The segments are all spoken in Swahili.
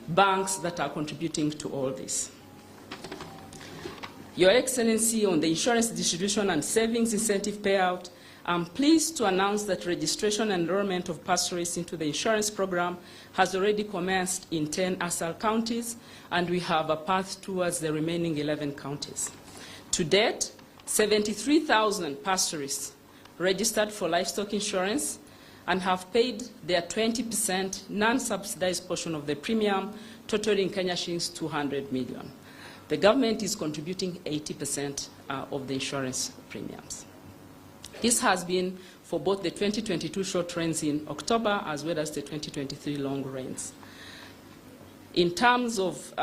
banks that are contributing to all this. Your Excellency, on the insurance distribution and savings incentive payout, I'm pleased to announce that registration and enrollment of pastoralists into the insurance program has already commenced in 10 ASAL counties, and we have a path towards the remaining 11 counties. To date, 73,000 pastoralists registered for livestock insurance and have paid their 20% non-subsidized portion of the premium, totaling Kenya shillings 200 million. The government is contributing 80% of the insurance premiums. This has been for both the 2022 short rains in October as well as the 2023 long rains. In terms of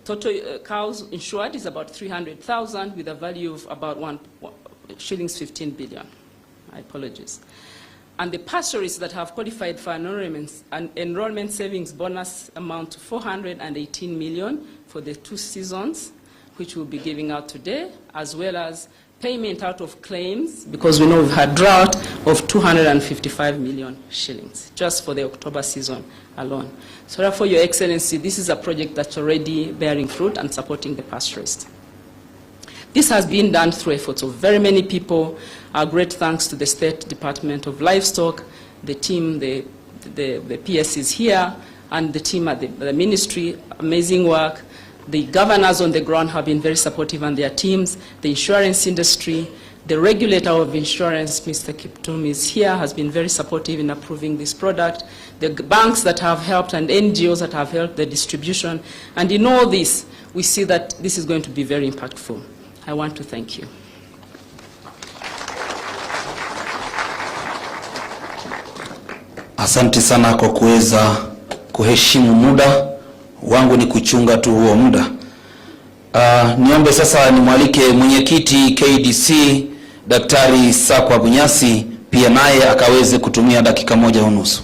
total cows insured is about 300,000 with a value of about shillings 15 billion. My apologies. And the pastoralists that have qualified for an enrollment savings bonus amount to 418 million for the 2 seasons, which we'll be giving out today, as well as payment out of claims, because we know we've had drought, of 255 million shillings, just for the October season alone. So therefore, Your Excellency, this is a project that's already bearing fruit and supporting the pastoralists. This has been done through efforts of very many people. Our great thanks to the State Department of Livestock, the team, the PSs here, and the team at the ministry. Amazing work. The governors on the ground have been very supportive, and their teams. The insurance industry, the regulator of insurance, Mr. Kiptum, is here, has been very supportive in approving this product. The banks that have helped and NGOs that have helped the distribution. And in all this, we see that this is going to be very impactful. I want to thank you. Asante sana kwa kuweza kuheshimu muda wangu, ni kuchunga tu huo muda. Niombe sasa nimwalike mwenyekiti KDC Daktari Sakwa Bunyasi, pia naye akaweze kutumia dakika 1:30.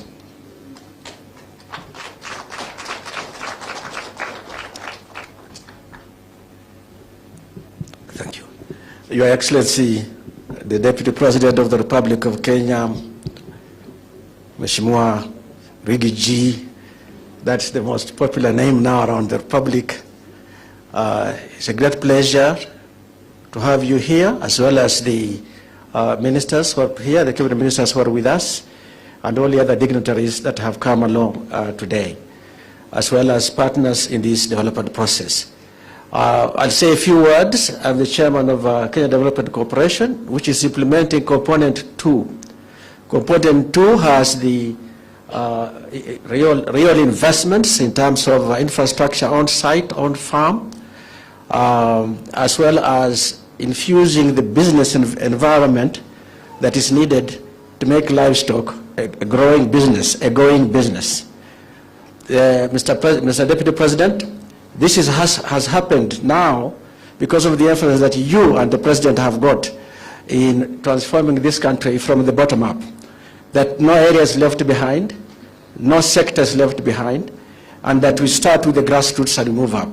Thank you. Your Excellency, the Deputy President of the Republic of Kenya, Mheshimiwa Rigi G, that's the most popular name now around the Republic. It's a great pleasure to have you here, as well as the ministers who are here, the cabinet ministers who are with us, and all the other dignitaries that have come along today, as well as partners in this development process. I'll say a few words. I'm the chairman of Kenya Development Corporation, which is implementing Component 2. Component 2 has the real investments in terms of infrastructure on site, on farm, as well as infusing the business environment that is needed to make livestock a growing business, a going business. Mr. Deputy President, this has happened now because of the emphasis that you and the President have got in transforming this country from the bottom up, that no areas left behind, no sectors left behind, and that we start with the grassroots and move up.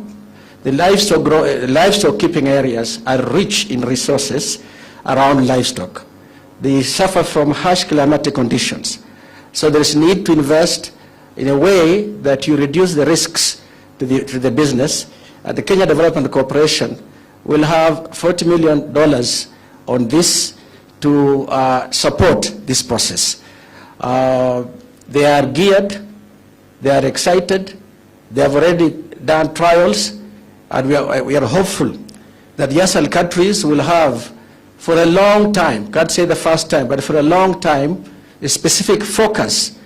The livestock keeping areas are rich in resources around livestock. They suffer from harsh climatic conditions. So there is need to invest in a way that you reduce the risks to the business. The Kenya Development Corporation will have $40 million on this to support this process. They are geared, they are excited, they have already done trials, and we are hopeful that the ASAL countries will have, for a long time, can't say the first time, but for a long time, a specific focus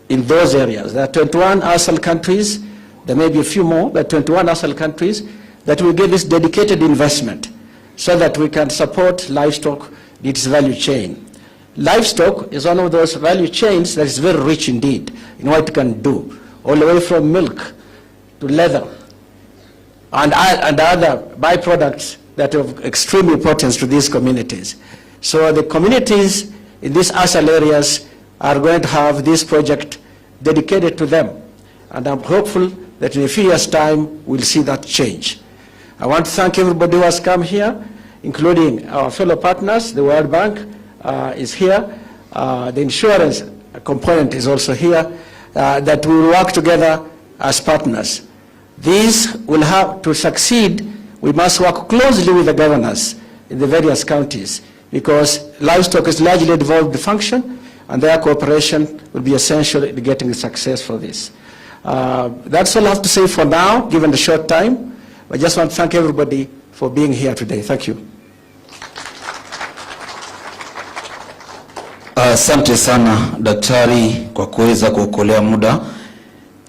in those areas. There are 21 ASAL countries, there may be a few more, but 21 ASAL countries that will get this dedicated investment so that we can support livestock in its value chain. Livestock is one of those value chains that is very rich indeed in what it can do, all the way from milk to leather and other byproducts that are of extreme importance to these communities. So the communities in these ASAL areas are going to have this project dedicated to them, and I'm hopeful that in a few years' time we'll see that change. I want to thank everybody who has come here, including our fellow partners. The World Bank is here. The insurance component is also here, that we will work together as partners. These will have to succeed. We must work closely with the governors in the various counties, because livestock is largely a devolved function, and their cooperation will be essential in getting success for this. That's all I have to say for now, given the short time. I just want to thank everybody for being here today. Thank you. Asante sana daktari kwa kuweza kuokolea muda.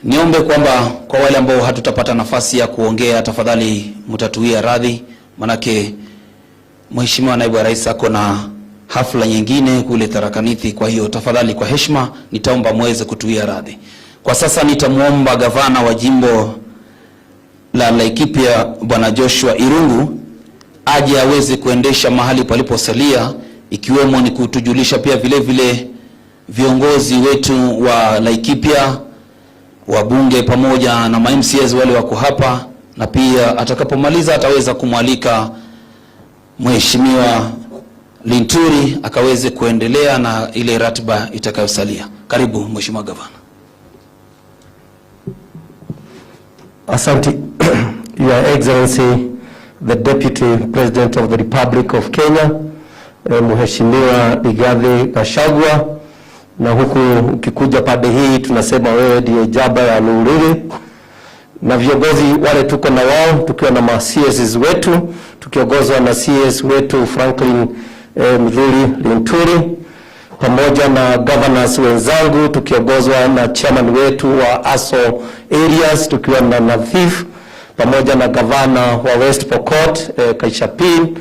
Niombe kwamba kwa wale ambao hatutapata nafasi ya kuongea, tafadhali mtatuia radhi, manake Mheshimiwa Naibu wa Rais ako na hafla nyingine kule Tharaka Nithi. Kwa hiyo tafadhali kwa heshima nitaomba muweze kutuia radhi. Kwa sasa nitamuomba gavana wa jimbo la Laikipia Bwana Joshua Irungu aje aweze kuendesha mahali paliposalia, ikiwemo ni kutujulisha pia vile vile viongozi wetu wa Laikipia, wabunge pamoja na MCAs wale wako hapa, na pia atakapomaliza ataweza kumwalika Mheshimiwa Linturi akaweze kuendelea na ile ratiba itakayosalia. Karibu Mheshimiwa Gavana. Asante. Your Excellency, the Deputy President of the Republic of Kenya, Mheshimiwa Gachagua, na huku ukikuja pande hii tunasema wewe ndiye jaba ya Luriri, na viongozi wale tuko na wao, tukiwa na CS wetu, tukiongozwa na CS wetu Franklin Mithuri Linturi, pamoja na governors wenzangu, tukiongozwa na chairman wetu wa ASO areas, tukiwa na Nadhif, pamoja na governor wa West Pokot Kaishapin,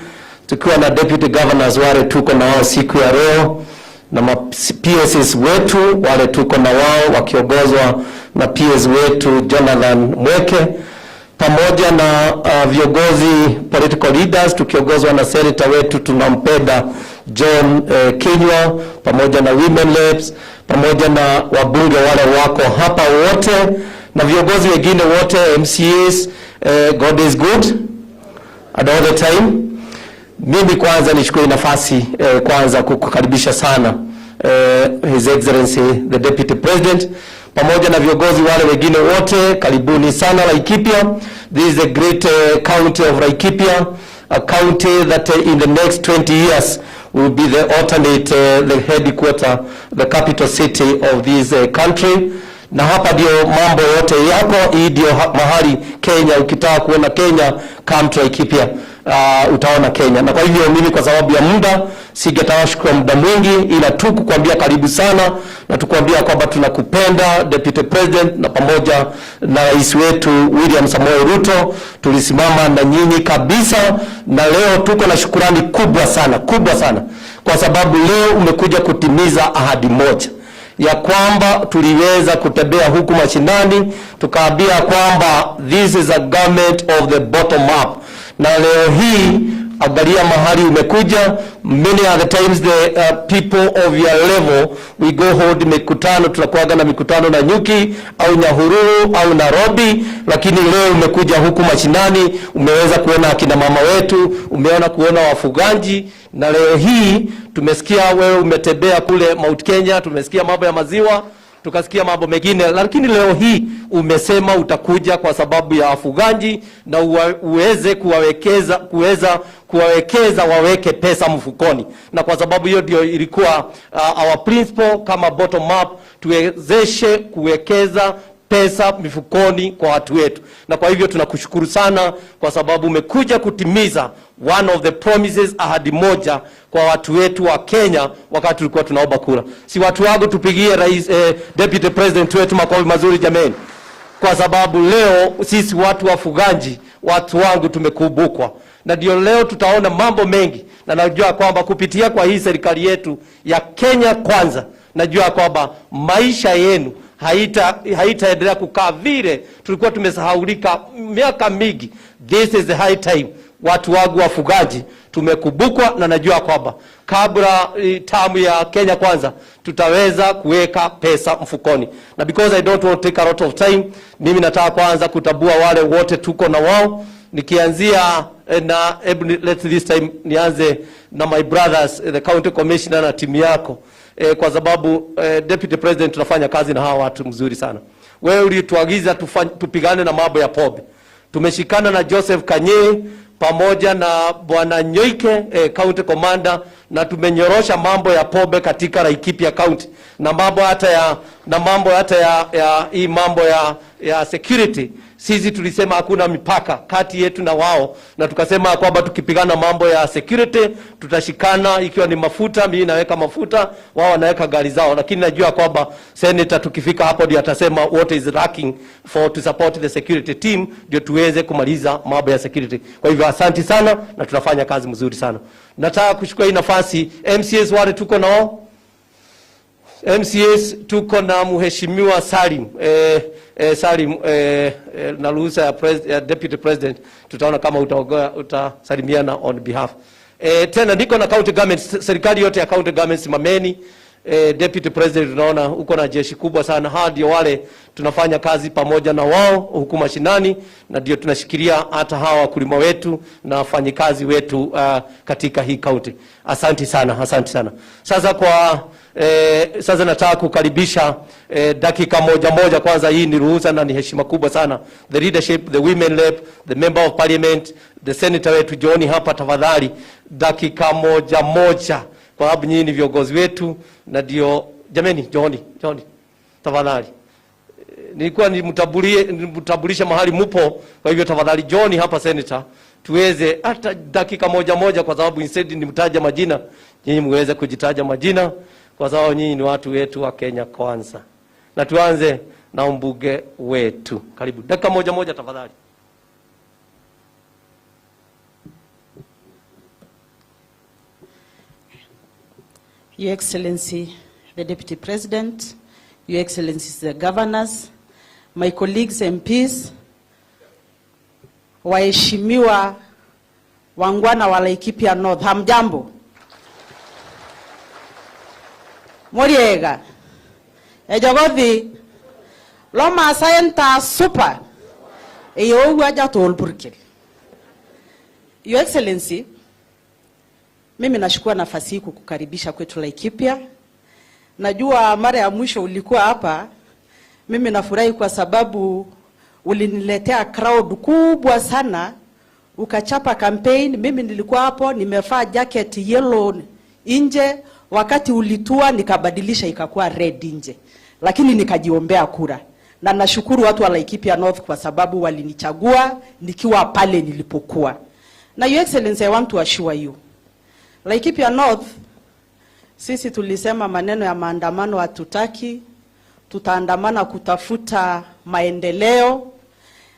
tukiwa na deputy governors wale tuko na wao siku ya leo, na PSs wetu wale tuko na wao wakiongozwa na PS wetu Jonathan Mweke, pamoja na viongozi political leaders tukiongozwa na senator wetu tunampenda John Kinyua, pamoja na women reps, pamoja na wabunge wale wako hapa wote, na viongozi wengine wote MCAs. God is good and all the time. Mimi kwanza nichukue nafasi kwanza kukukaribisha sana His Excellency the Deputy President, pamoja na viongozi wale wengine wote. Karibuni sana Laikipia. This is a great county of Laikipia, a county that in the next 20 years will be the alternate the headquarter, the capital city of this country. Na hapa ndio mambo yote yako. Hii ndio mahali Kenya, ukitaka kuona Kenya, come to Laikipia, utaona Kenya. Na kwa hivyo mimi kwa sababu ya muda singetawashukua muda mwingi, ila tu kukuambia karibu sana, na tukuambia kwamba tunakupenda Deputy President, na pamoja na rais wetu William Samoei Ruto tulisimama na nyinyi kabisa. Na leo tuko na shukrani kubwa sana kwa sababu leo umekuja kutimiza ahadi moja ya kwamba tuliweza kutembea huku mashinani tukaambia kwamba this is a government of the bottom up. Na leo hii angalia mahali umekuja. Many other times the people of your level we go hold mikutano, tunakuaga na mikutano na Nyuki au Nyahururu au Nairobi, lakini leo umekuja huku mashinani, umeweza kuona akina mama wetu, umeona kuona wafugaji, na leo hii tumesikia wewe umetembea kule Mount Kenya, tumesikia mambo ya maziwa, tukasikia mambo mengine, lakini leo hii umesema utakuja kwa sababu ya wafugaji na uweze kuwawekeza waweke pesa mfukoni. Na kwa sababu hiyo ndio ilikuwa our principle kama bottom up, tuwezeshe kuwekeza pesa mifukoni kwa watu wetu. Na kwa hivyo tunakushukuru sana kwa sababu umekuja kutimiza one of the promises, ahadi moja kwa watu wetu wa Kenya wakati tulikuwa tunaomba kura. Si watu wangu tupigie rais Deputy President wetu makofi mazuri jameni. Kwa sababu leo sisi watu wafugaji, watu wangu tumekumbukwa. Na ndio leo tutaona mambo mengi, na najua kwamba kupitia kwa hii serikali yetu ya Kenya Kwanza, najua kwamba maisha yenu haitaendelea kukaa vile tulikuwa tumesahaulika miaka mingi. This is the high time. Watu wangu wafugaji tumekumbukwa, na najua kwamba kabla tamu ya Kenya Kwanza tutaweza kuweka pesa mfukoni. Na because I don't want to take a lot of time, mimi nataka kwanza kutabua wale wote tuko na wao, nikianzia na let's this time nianze na my brothers, the county commissioner na timu yako, kwa sababu Deputy President tunafanya kazi na hawa watu mzuri sana. wewe ulituagiza tupigane na mambo ya pombe. Tumeshikana na Joseph Kanye pamoja na Bwana Nyoike county commander, na tumenyorosha mambo ya pombe katika Laikipia county, na mambo hata ya hii mambo ya security. Sisi tulisema hakuna mipaka kati yetu na wao, na tukasema kwamba tukipigana mambo ya security tutashikana. Ikiwa ni mafuta, mimi naweka mafuta, wao wanaweka gari zao. Lakini najua kwamba senator tukifika hapo ndio atasema what is lacking to support the security team, ndio tuweze kumaliza mambo ya security. Kwa hivyo asante sana, na tunafanya kazi mzuri sana. Nataka kuchukua hii nafasi, MCAs wale tuko nao, MCAs tuko na Mheshimiwa Salim na ruhusa ya Deputy President, tutaona kama utasalimiana on behalf. Tena niko na county government, serikali yote ya county government simameni. Deputy President, tunaona uko na jeshi kubwa sana. Hadi wale tunafanya kazi pamoja na wao huku mashinani, na ndio tunashikilia hata hawa wakulima wetu na wafanyikazi wetu katika hii county. Asante sana, asante sana. Sasa nataka kukaribisha dakika moja. Kwanza hii ni ruhusa na ni heshima kubwa sana. The leadership, the women rep, the member of parliament, the senator wetu John hapa, tafadhali dakika moja. Kwa sababu nyinyi ni viongozi wetu, na ndio jameni, John tafadhali. Nilikuwa nimtambulisha mahali mupo, kwa hivyo tafadhali John hapa senator, tuweze hata dakika moja, kwa sababu instead nimtaja majina, nyinyi muweze kujitaja majina, kwa sababu nyinyi ni watu wetu wa Kenya kwanza. Na tuanze na mbunge wetu. Karibu. Dakika moja tafadhali. Your Excellency, the Deputy President, Your Excellencies, the Governors, my colleagues MPs, waheshimiwa wangwana wa Laikipia North, hamjambo? Moriega, ejogothi, loma sayenta super, eyo waja tolburkil. Your Excellency, mimi nashukua nafasi hii kukukaribisha kwetu Laikipia. Najua mara ya mwisho ulikuwa hapa, mimi nafurahi kwa sababu uliniletea crowd kubwa sana, ukachapa campaign. Mimi nilikuwa hapo, nimevaa jacket yellow nje, wakati ulitua nikabadilisha ikakuwa red nje, lakini nikajiombea kura. Na nashukuru watu wa Laikipia North kwa sababu walinichagua nikiwa pale nilipokuwa. Na Your Excellency, I want to assure you, Laikipia North, sisi tulisema maneno ya maandamano hatutaki, tutaandamana kutafuta maendeleo,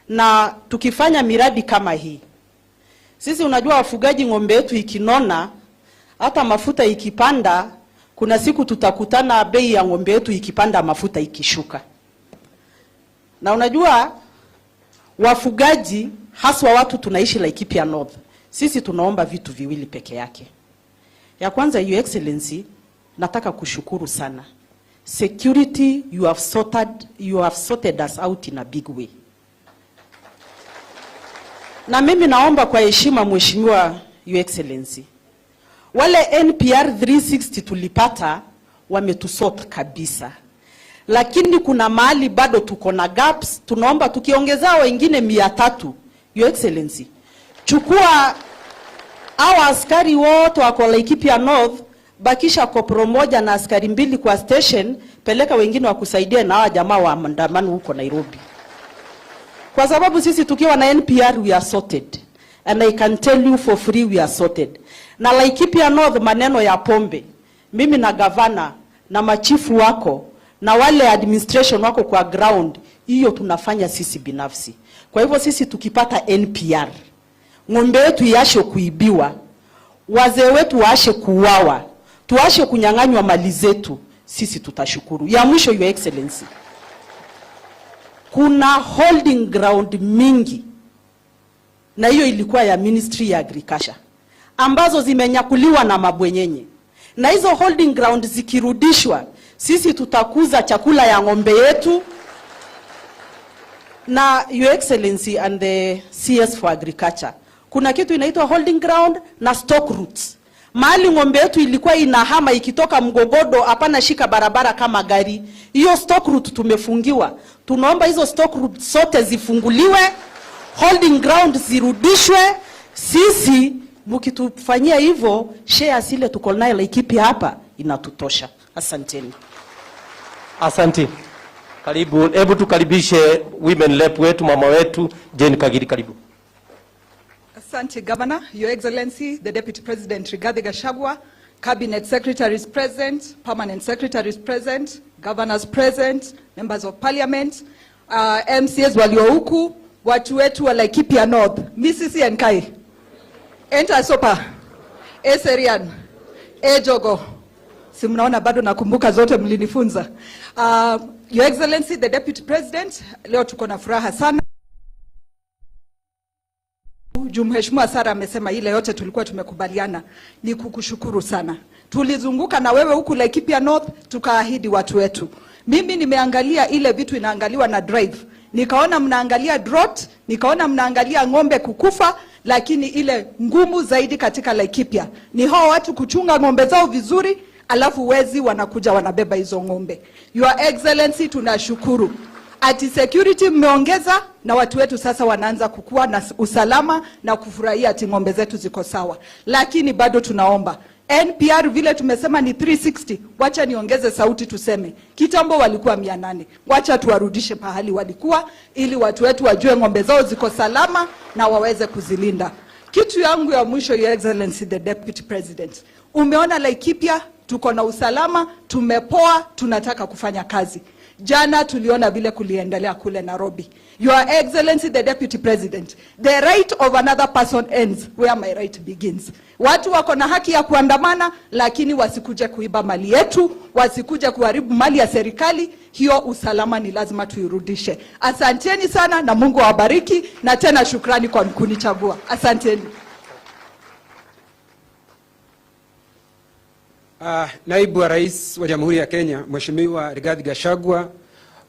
na tukifanya miradi kama hii. Sisi unajua wafugaji, ng'ombe yetu ikinona, hata mafuta ikipanda, kuna siku tutakutana bei ya ng'ombe yetu ikipanda, mafuta ikishuka. Na unajua wafugaji, haswa watu tunaishi Laikipia North, sisi tunaomba vitu viwili peke yake. Ya kwanza, Your Excellency, nataka kushukuru sana. Security, you have sorted us out in a big way. Na mimi naomba kwa heshima Mheshimiwa Your Excellency, wale NPR 360 tulipata wametusort kabisa. Lakini kuna mahali bado tuko na gaps, tunaomba tukiongezea wengine 300. Your Excellency, chukua hawa askari wote wako Laikipia North, bakisha kopro moja na askari 2 kwa station, peleka wengine wakusaidia na hawa jamaa wa maandamano huko Nairobi. Kwa sababu sisi tukiwa na NPR we are sorted. And I can tell you for free we are sorted. Na Laikipia North, maneno ya pombe, mimi na gavana na machifu wako na wale administration wako kwa ground, hiyo tunafanya sisi binafsi. Kwa hivyo sisi tukipata NPR, ng'ombe yetu iashe kuibiwa, wazee wetu waashe kuuawa, tuashe kunyang'anywa mali zetu, sisi tutashukuru. Ya mwisho, Your Excellency, kuna holding ground mingi, na hiyo ilikuwa ya Ministry ya Agriculture, ambazo zimenyakuliwa na mabwenyenye. Na hizo holding ground zikirudishwa, sisi tutakuza chakula ya ng'ombe yetu. Na Your Excellency and the CS for Agriculture, kuna kitu inaitwa holding ground na stock routes, Mahali ng'ombe yetu ilikuwa inahama ikitoka Mgogodo hapana shika barabara kama gari. Hiyo stock route tumefungiwa. Tunaomba hizo stock route zote zifunguliwe, holding ground zirudishwe. Sisi mkitufanyia hivyo, shares ile tuko nayo Laikipia hapa inatutosha. Asanteni. Asante. Karibu, hebu tukaribishe women rep wetu, mama wetu Jane Kagiri, karibu. Asante Governor, Your Excellency, the Deputy President Rigathi Gachagua, Cabinet Secretaries present, Permanent Secretaries present, Governors present, Members of Parliament, MCAs walio huku, watu wetu wa Laikipia North, Mrs. Nkai, Enta Sopa, Eserian, Ejogo, si mnaona bado nakumbuka zote mlinifunza. Your Excellency, the Deputy President, leo tuko na furaha sana. Mheshimiwa Sara amesema ile yote tulikuwa tumekubaliana, ni kukushukuru sana. Tulizunguka na wewe huku Laikipia North, tukaahidi watu wetu. Mimi nimeangalia ile vitu inaangaliwa na drive. Nikaona mnaangalia drought, nikaona mnaangalia ng'ombe kukufa, lakini ile ngumu zaidi katika Laikipia ni hao watu kuchunga ng'ombe zao vizuri, alafu wezi wanakuja wanabeba hizo ng'ombe. Your Excellency, tunashukuru. Ati security mmeongeza na watu wetu sasa wanaanza kukua na usalama na kufurahia ati ng'ombe zetu ziko sawa. Lakini bado tunaomba NPR vile tumesema ni 360, wacha niongeze sauti tuseme. Kitambo walikuwa 800. Wacha tuwarudishe pahali walikuwa ili watu wetu wajue ng'ombe zao ziko salama na waweze kuzilinda. Kitu yangu ya mwisho, Your Excellency the Deputy President. Umeona Laikipia tuko na usalama, tumepoa, tunataka kufanya kazi. Jana tuliona vile kuliendelea kule Nairobi. Your Excellency the Deputy President, the right of another person ends where my right begins. Watu wako na haki ya kuandamana, lakini wasikuje kuiba mali yetu, wasikuje kuharibu mali ya serikali. Hiyo usalama ni lazima tuirudishe. Asanteni sana na Mungu awabariki, na tena shukrani kwa kunichagua. Asanteni. Naibu wa Rais wa Jamhuri ya Kenya, Mheshimiwa Rigathi Gachagua,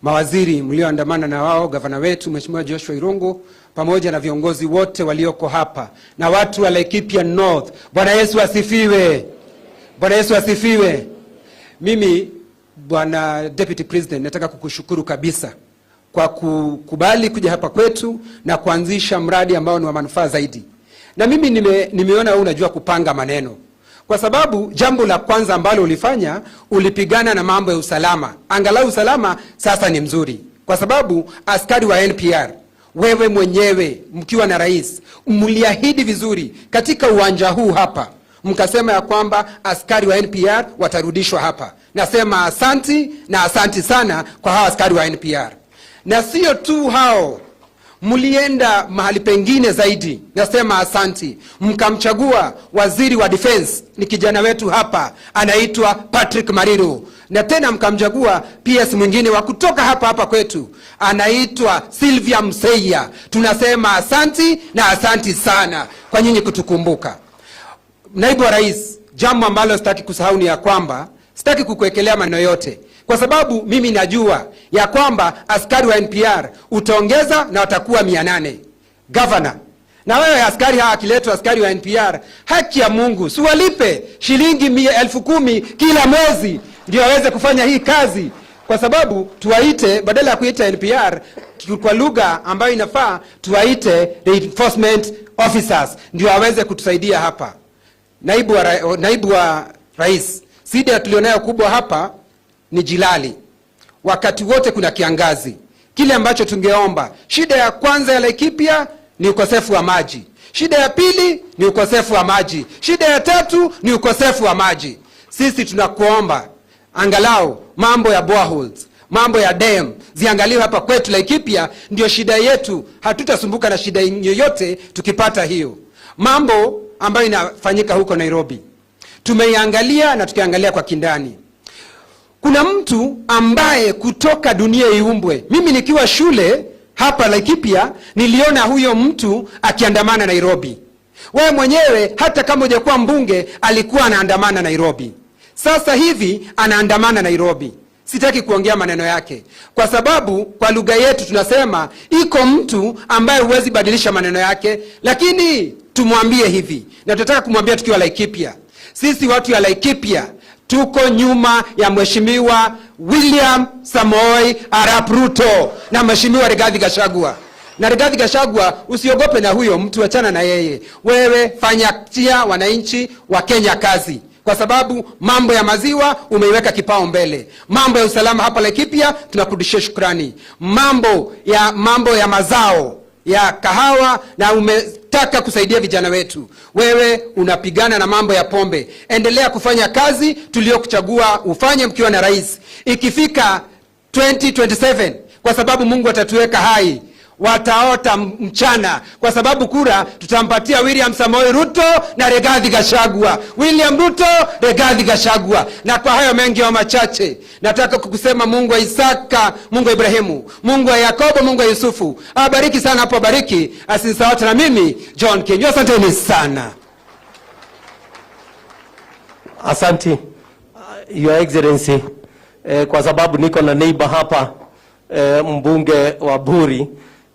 mawaziri mlioandamana na wao, gavana wetu Mheshimiwa Joshua Irungu, pamoja na viongozi wote walioko hapa na watu wa Laikipia North. Bwana Yesu asifiwe. Bwana Yesu asifiwe. Mimi Bwana Deputy President, nataka kukushukuru kabisa kwa kukubali kuja hapa kwetu na kuanzisha mradi ambao ni wa manufaa zaidi. Na mimi nimeona wewe unajua kupanga maneno. Kwa sababu jambo la kwanza ambalo ulifanya, ulipigana na mambo ya usalama. Angalau usalama sasa ni mzuri. Kwa sababu askari wa NPR, wewe mwenyewe mkiwa na rais, mliahidi vizuri katika uwanja huu hapa. Mkasema ya kwamba askari wa NPR watarudishwa hapa. Nasema asanti na asanti sana kwa hao askari wa NPR. Na sio tu hao, mlienda mahali pengine zaidi. Nasema asanti. Mkamchagua waziri wa defense, ni kijana wetu hapa anaitwa Patrick Mariru. Na tena mkamchagua PS mwingine wa kutoka hapa kwetu anaitwa Sylvia Mseya. Tunasema asanti na asanti sana kwa nyinyi kutukumbuka. Naibu wa Rais, jambo ambalo sitaki kusahau ni ya kwamba sitaki kukuekelea maneno yote, kwa sababu mimi najua ya kwamba askari wa NPR utaongeza na watakuwa 800. Governor, na wewe askari hawa akiletwa askari wa NPR, haki ya Mungu, si walipe shilingi 10,000 kila mwezi ndio waweze kufanya hii kazi. Kwa sababu tuwaite, badala ya kuita NPR kwa lugha ambayo inafaa, tuwaite reinforcement officers ndio waweze kutusaidia hapa. Naibu wa Rais, shida tulionayo kubwa hapa ni jilali. Wakati wote kuna kiangazi. Kile ambacho tungeomba, shida ya kwanza ya Laikipia ni ukosefu wa maji. Shida ya pili ni ukosefu wa maji. Shida ya tatu ni ukosefu wa maji. Sisi tunakuomba angalau mambo ya boreholes, mambo ya dam ziangaliwe hapa kwetu Laikipia, ndio shida yetu. Hatutasumbuka na shida yoyote tukipata hiyo. Mambo ambayo inafanyika huko Nairobi tumeiangalia na tukiangalia kwa kindani. Kuna mtu ambaye kutoka dunia iumbwe. Mimi nikiwa shule hapa Laikipia niliona huyo mtu akiandamana Nairobi. Wewe mwenyewe hata kama hujakuwa mbunge alikuwa anaandamana Nairobi. Sasa hivi anaandamana Nairobi. Sitaki kuongea maneno yake, kwa sababu kwa lugha yetu tunasema iko mtu ambaye huwezi badilisha maneno yake, lakini tumwambie hivi, na tunataka kumwambia tukiwa Laikipia. Sisi watu ya Laikipia tuko nyuma ya Mheshimiwa William Samoei Arap Ruto na Mheshimiwa Rigathi Gachagua. Na Rigathi Gachagua, usiogope na huyo mtu, achana na yeye. Wewe fanyia wananchi wa Kenya kazi, kwa sababu mambo ya maziwa umeiweka kipao mbele. Mambo ya usalama hapa Laikipia tunakurudishia shukrani. Mambo ya mazao ya kahawa, na umetaka kusaidia vijana wetu. Wewe unapigana na mambo ya pombe. Endelea kufanya kazi tuliokuchagua ufanye mkiwa na rais. Ikifika 2027, kwa sababu Mungu atatuweka hai, wataota mchana, kwa sababu kura tutampatia William Samoei Ruto na Rigathi Gachagua. William Ruto, Rigathi Gachagua. Na kwa hayo mengi wa machache, nataka kukusema Mungu wa Isaka, Mungu wa Ibrahimu, Mungu wa Yakobo, Mungu wa Yusufu abariki sana hapo, bariki asinisahau na mimi John Kinyo. Asanteni sana. Asanti, Your Excellency. Kwa sababu niko na neighbor hapa, mbunge wa Buri,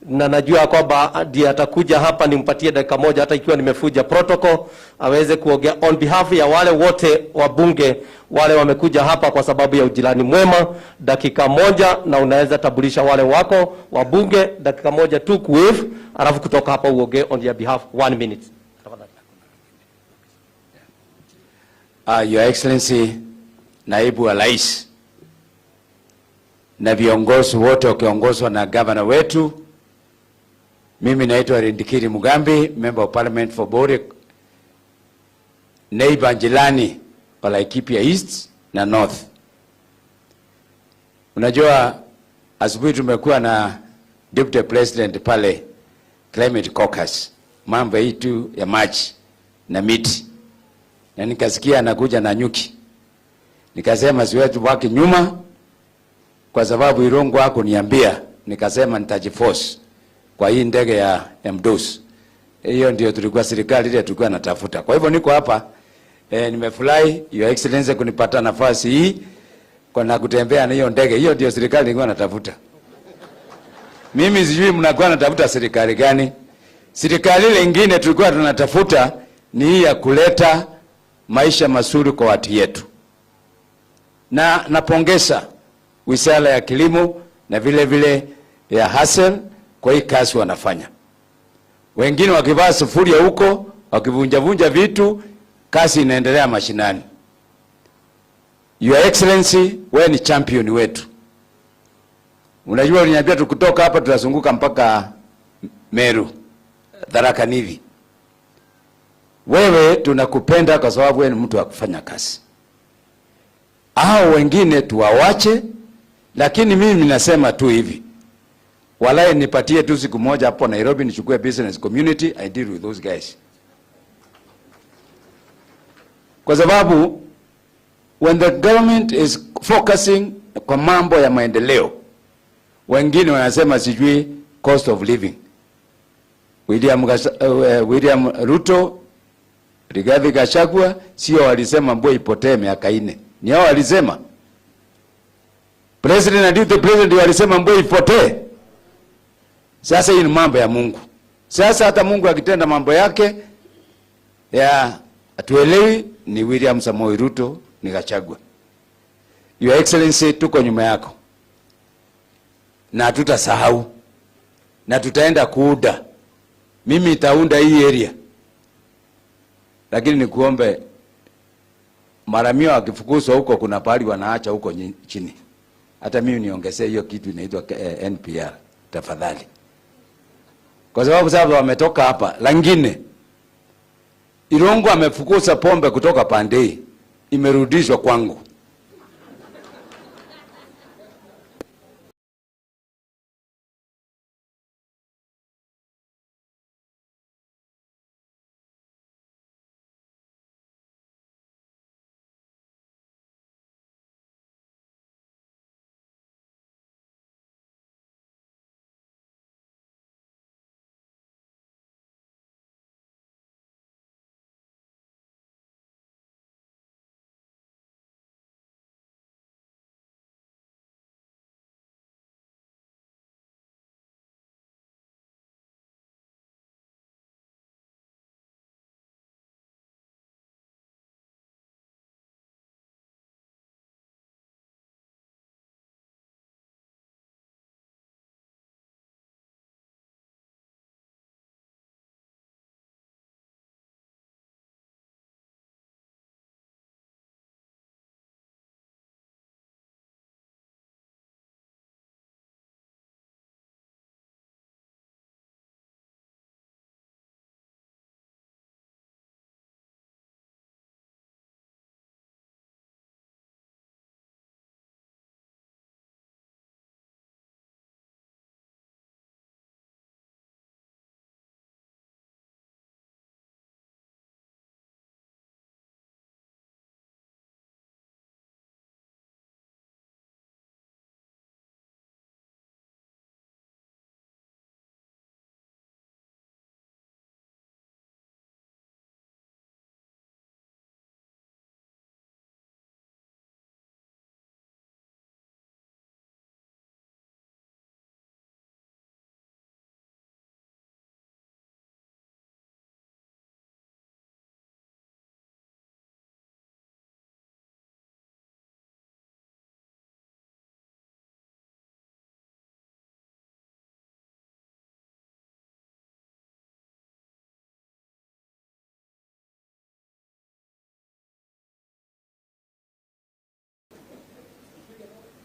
na najua kwamba ndiye atakuja hapa, nimpatie dakika moja, hata ikiwa nimefuja protocol, aweze kuongea on behalf ya wale wote wabunge wale wamekuja hapa kwa sababu ya ujirani mwema. Dakika moja, na unaweza tabulisha wale wako wabunge, dakika moja tu kuwave, alafu kutoka hapa uongee on their behalf 1 minute. Your Excellency, Naibu wa Rais na viongozi wote wakiongozwa na gavana wetu, mimi naitwa Rindikiri Mugambi, Member of Parliament for Buri, neighbor jirani wa Laikipia East na North. Unajua, asubuhi tumekuwa na Deputy President pale Climate Caucus, mambo hii tu ya maji na miti, na nikasikia anakuja na nyuki. Nikasema siwetu baki nyuma, kwa sababu Irungu wako niambia, nikasema nitajiforce kwa hii ndege ya MDOS. Hiyo ndio tulikuwa serikali ile tulikuwa natafuta. Kwa hivyo niko hapa, nimefurahi Your Excellency kunipata nafasi hii kwa na kutembea na hiyo ndege. Hiyo ndio serikali nilikuwa natafuta. Mimi sijui mnakuwa natafuta serikali gani. Serikali ile nyingine tulikuwa tunatafuta ni hii ya kuleta maisha mazuri kwa watu yetu. Na napongeza Wizara ya Kilimo na vile vile ya Hasel kwa hii kazi wanafanya. Wengine wakivaa sufuria huko, wakivunja vitu, kazi inaendelea mashinani. Your Excellency, wewe ni champion wetu. Unajua uliniambia tukutoka hapa tutazunguka mpaka Meru, Tharaka Nithi. Wewe tunakupenda kwa sababu wewe ni mtu wa kufanya kazi. Hao wengine tuwawache, lakini mimi nasema tu hivi. Walai nipatie tu siku moja hapo Nairobi nichukue business community, I deal with those guys. Kwa sababu when the government is focusing kwa mambo ya maendeleo, wengine wanasema sijui cost of living. William Ruto, Rigathi Gachagua sio walisema mvua ipotee miaka 4. Ni hao walisema. President and the president walisema mvua ipotee. Sasa hii ni mambo ya Mungu. Sasa hata Mungu akitenda mambo yake ya atuelewi, ni William Samoei Ruto ni Gachagua. Your Excellency, tuko nyuma yako. Na tutasahau. Na tutaenda kuuda. Mimi itaunda hii area. Lakini nikuombe, maramio akifukuzwa huko kuna pahali wanaacha huko chini. Hata mimi niongezee hiyo kitu inaitwa NPR tafadhali. Kwa sababu sasa wametoka hapa. Langine, Irungu amefukuza pombe kutoka Pandei, imerudishwa kwangu.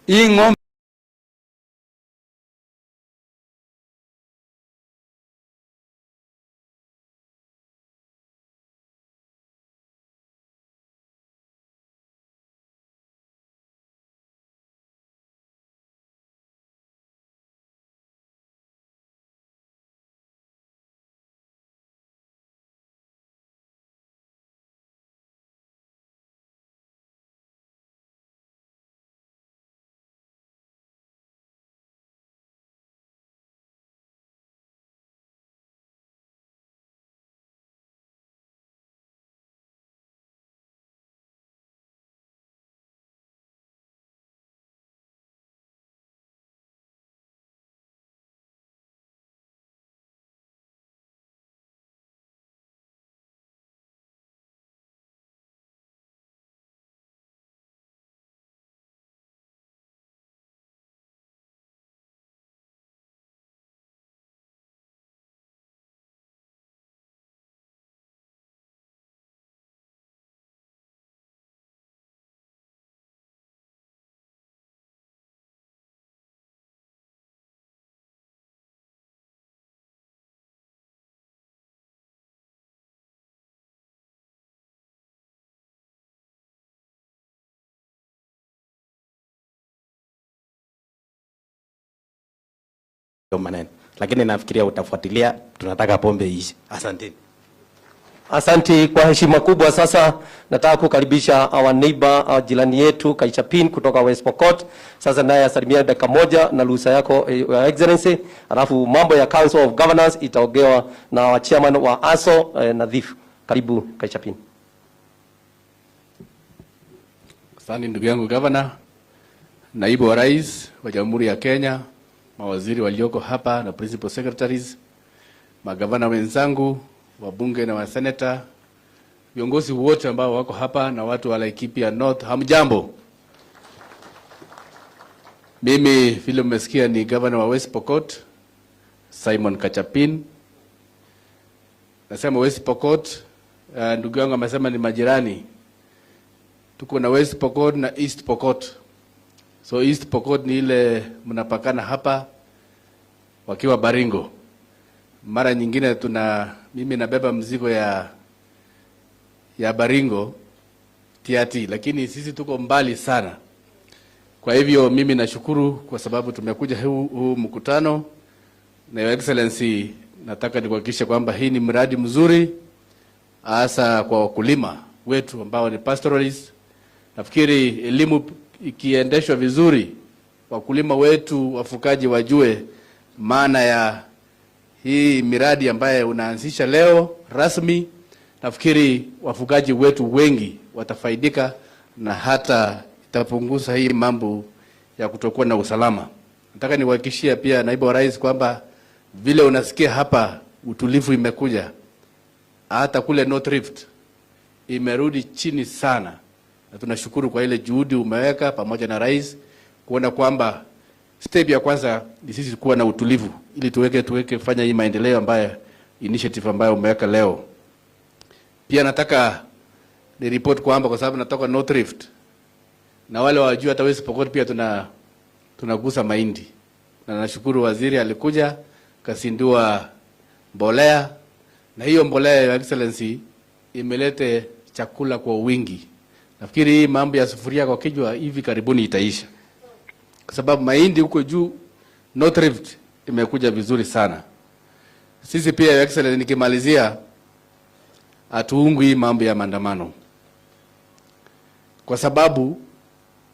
Hii ng'ombe maneno, lakini nafikiria utafuatilia, tunataka pombe ishi. Asanteni. Asanti kwa heshima kubwa. Sasa nataka kukaribisha our neighbor, jirani yetu Kaichapin kutoka West Pokot. Sasa naye asalimia dakika moja na ruhusa yako, Your Excellency. Alafu mambo ya Council of Governors itaogewa na wa chairman wa ASO, Nadhif. Karibu Kaichapin. Asante ndugu yangu Governor, Naibu wa Rais wa Jamhuri ya Kenya, mawaziri walioko hapa na principal secretaries, magavana wenzangu, wabunge na waseneta, viongozi wote ambao wako hapa na watu wa Laikipia North, hamjambo. Mimi vile mmesikia ni governor wa West Pokot, Simon Kachapin. Nasema West Pokot, ndugu yangu amesema ni majirani. Tuko na West Pokot na East Pokot. So East Pokot ni ile mnapakana hapa wakiwa Baringo. Mara nyingine mimi nabeba mzigo ya Baringo Tiati, lakini sisi tuko mbali sana. Kwa hivyo mimi nashukuru kwa sababu tumekuja huu mkutano, na Your Excellency, nataka nikuhakikishe kwamba hii ni mradi mzuri hasa kwa wakulima wetu ambao ni pastoralists. Nafikiri elimu ikiendeshwa vizuri, wakulima wetu, wafugaji wajue maana ya hii miradi ambaye unaanzisha leo rasmi. Nafikiri wafugaji wetu wengi watafaidika na hata itapunguza hii mambo ya kutokuwa na usalama. Nataka niwahakikishie pia Naibu wa Rais kwamba vile unasikia hapa utulivu imekuja, hata kule North Rift imerudi chini sana, na tunashukuru kwa ile juhudi umeweka pamoja na Rais kuona kwamba step ya kwanza ni sisi kuwa na utulivu ili tuweke fanya hii maendeleo ambayo initiative ambayo umeweka leo. Pia nataka ni report kwamba kwa sababu natoka North Rift na wale wajua hata West Pokot pia tunagusa mahindi, na nashukuru waziri alikuja kasindua mbolea, na hiyo mbolea ya Excellency imelete chakula kwa wingi. Nafikiri hii mambo ya sufuria kwa kijwa hivi karibuni itaisha, kwa sababu mahindi huko juu North Rift imekuja vizuri sana. Sisi pia Your Excellency, nikimalizia, atuungwi hii mambo ya maandamano, kwa sababu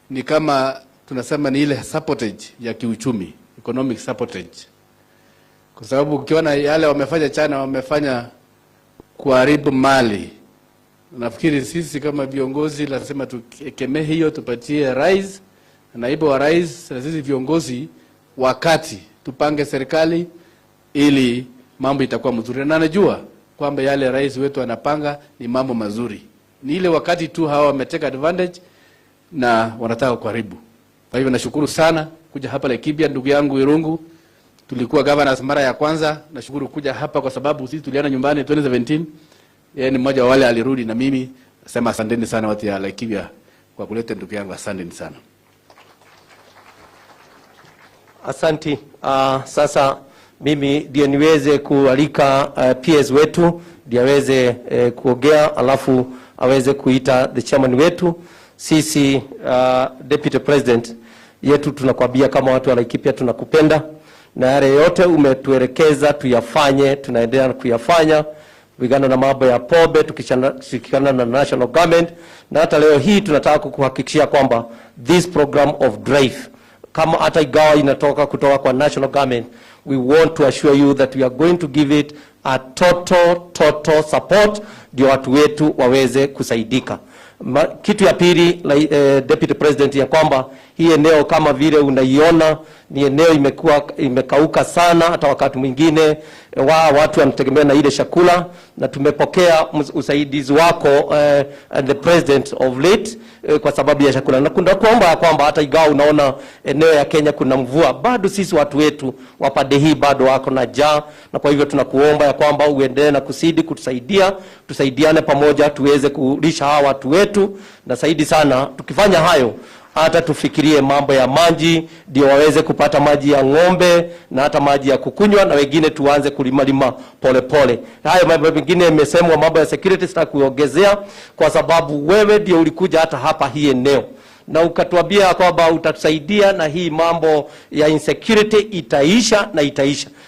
ni kama tunasema ni ile sabotage ya kiuchumi, economic sabotage. Kwa sababu ukiona yale wamefanya chana, wamefanya kuharibu mali. Nafikiri sisi kama viongozi lazima tukemee hiyo, tupatie Rais, Naibu wa Rais na sisi viongozi wakati tupange serikali ili mambo itakuwa mzuri. Na najua kwamba yale Rais wetu anapanga ni mambo mazuri. Ni ile wakati tu hawa wameteka advantage na wanataka kuharibu. Kwa hivyo nashukuru sana kuja hapa Laikipia, ndugu yangu Irungu. Tulikuwa governors mara ya kwanza. Nashukuru kuja hapa kwa sababu sisi tuliana nyumbani 2017. Yeye ni mmoja wa wale alirudi, na mimi nasema asanteni sana watu ya Laikipia kwa kuleta ndugu yangu, asanteni sana. Asanti. Sasa mimi ndio niweze kualika PS wetu ndio aweze kuongea, alafu aweze kuita the chairman wetu. Sisi Deputy President yetu tunakwambia kama watu wa Laikipia tunakupenda, na yale yote umetuelekeza tuyafanye, tunaendelea kuyafanya. Vigana na mambo ya pombe tukishirikiana na national government, na hata leo hii tunataka kukuhakikishia kwamba this program of drive, kama hata igawa inatoka kutoka kwa national government, we want to assure you that we are going to give it a total support ndio watu wetu waweze kusaidika. Kitu ya pili, Deputy President, ya kwamba hii eneo kama vile unaiona ni eneo imekauka sana, hata wakati mwingine watu wanategemea na ile chakula, na tumepokea usaidizi wako and the president of late kwa sababu ya chakula, na kuna kuomba kwamba hata ingawa unaona eneo ya Kenya kuna mvua, bado sisi watu wetu wapande hii bado wako na njaa, na kwa hivyo tunakuomba ya kwamba uendelee na kusidi kutusaidia, tusaidiane pamoja tuweze kulisha hawa watu wetu, na zaidi sana tukifanya hayo hata tufikirie mambo ya maji ndio waweze kupata maji ya ng'ombe na hata maji ya kukunywa, na wengine tuanze kulima pole. Hayo mambo mengine yamesemwa, mambo ya security sitaki kuongezea, kwa sababu wewe ndio ulikuja hata hapa hii eneo na ukatuambia kwamba utatusaidia na hii mambo ya insecurity itaisha,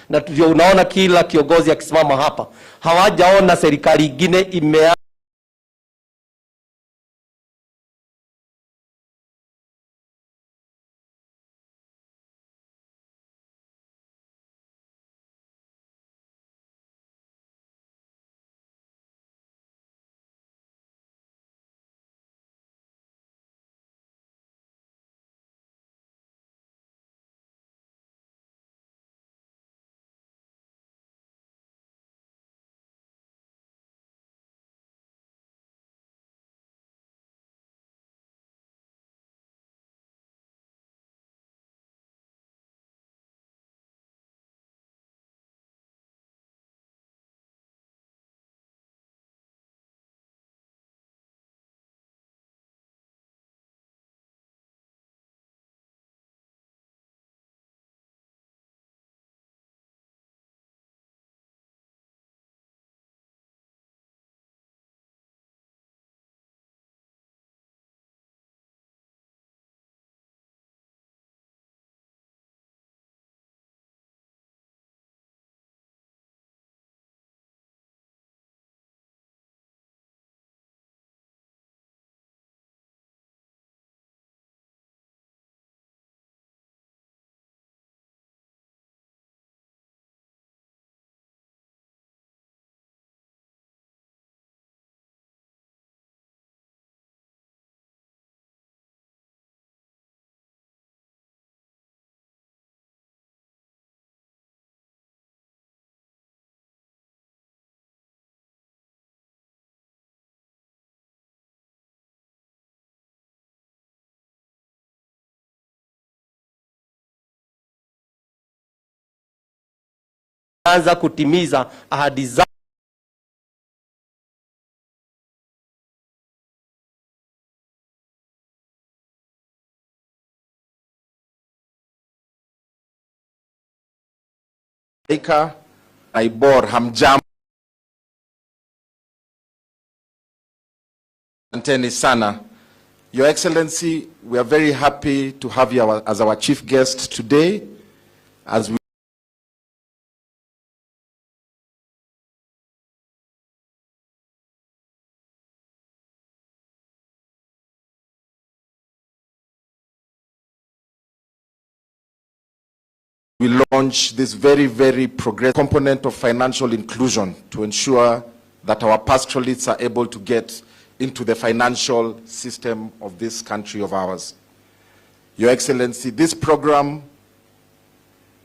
na ndio unaona kila kiongozi akisimama hapa hawajaona serikali nyingine anza kutimiza ahadi zao. Naibor, hamjambo. Asanteni sana. Your Excellency, we are very happy to have you as our chief guest today as we launch this very, very progressive component of financial inclusion to ensure that our pastoralists are able to get into the financial system of this country of ours. Your Excellency, this program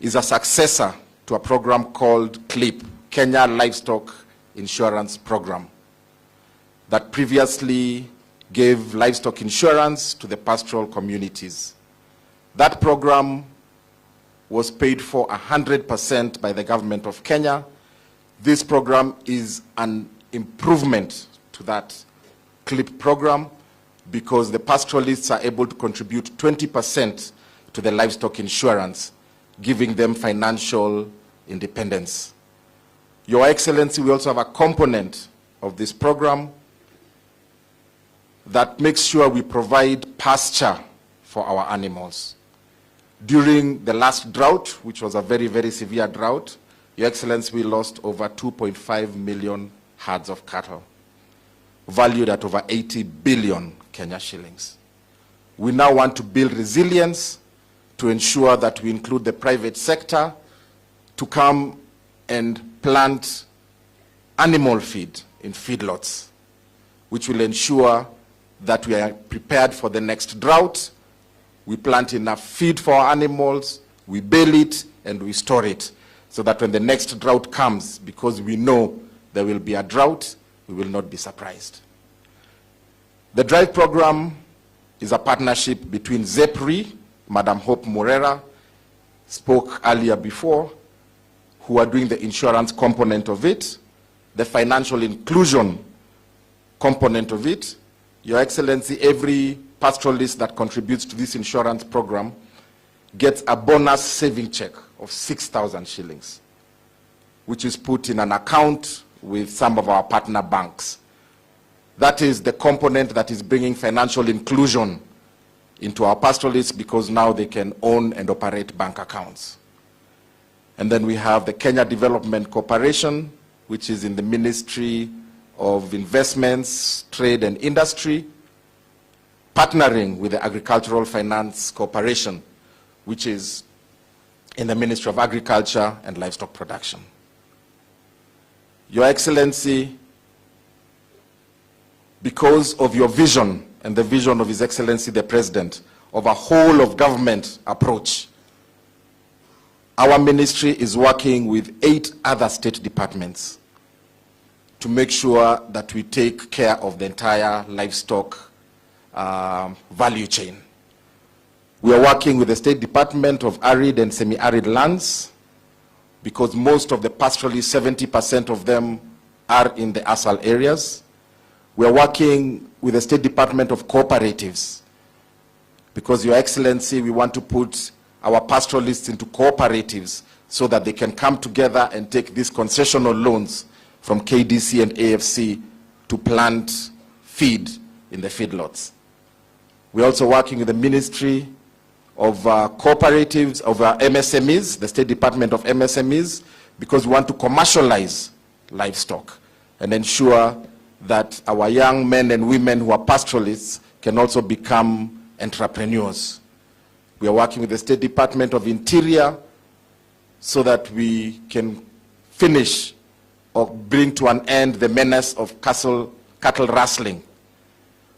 is a successor to a program called CLIP, Kenya Livestock Insurance Program, that previously gave livestock insurance to the pastoral communities. That program was paid for 100% by the government of Kenya. This program is an improvement to that CLIP program because the pastoralists are able to contribute 20% to the livestock insurance. giving them financial independence. Your Excellency, we also have a component of this program that makes sure we provide pasture for our animals. During the last drought, which was a very, very severe drought, Your Excellency, we lost over 2.5 million herds of cattle, valued at over 80 billion Kenya shillings. We now want to build resilience to ensure that we include the private sector to come and plant animal feed in feedlots, which will ensure that we are prepared for the next drought. We plant enough feed for our animals, we bale it, and we store it, so that when the next drought comes, because we know there will be a drought, we will not be surprised. The DRIVE program is a partnership between ZEPRI, Madam Hope Morera spoke earlier before, who are doing the insurance component of it, the financial inclusion component of it. Your Excellency, every pastoralist that contributes to this insurance program gets a bonus saving check of 6,000 shillings, which is put in an account with some of our partner banks. That is the component that is bringing financial inclusion into our pastoralists, because now they can own and operate bank accounts. And then we have the Kenya Development Corporation, which is in the Ministry of Investments, Trade and Industry, partnering with the Agricultural Finance Corporation, which is in the Ministry of Agriculture and Livestock Production. Your Excellency, because of your vision and the vision of His Excellency the President of a whole of government approach, our ministry is working with 8 other state departments to make sure that we take care of the entire livestock value chain. We are working with the State Department of Arid and Semi-Arid Lands, because most of the pastoralists, 70% of them are in the ASAL areas. We are working with the State Department of Cooperatives, because, Your Excellency, we want to put our pastoralists into cooperatives so that they can come together and take these concessional loans from KDC and AFC to plant feed in the feedlots. We're also working with the Ministry of Cooperatives, of MSMEs, the State Department of MSMEs, because we want to commercialize livestock and ensure that our young men and women who are pastoralists can also become entrepreneurs. We are working with the State Department of Interior so that we can finish or bring to an end the menace of cattle rustling.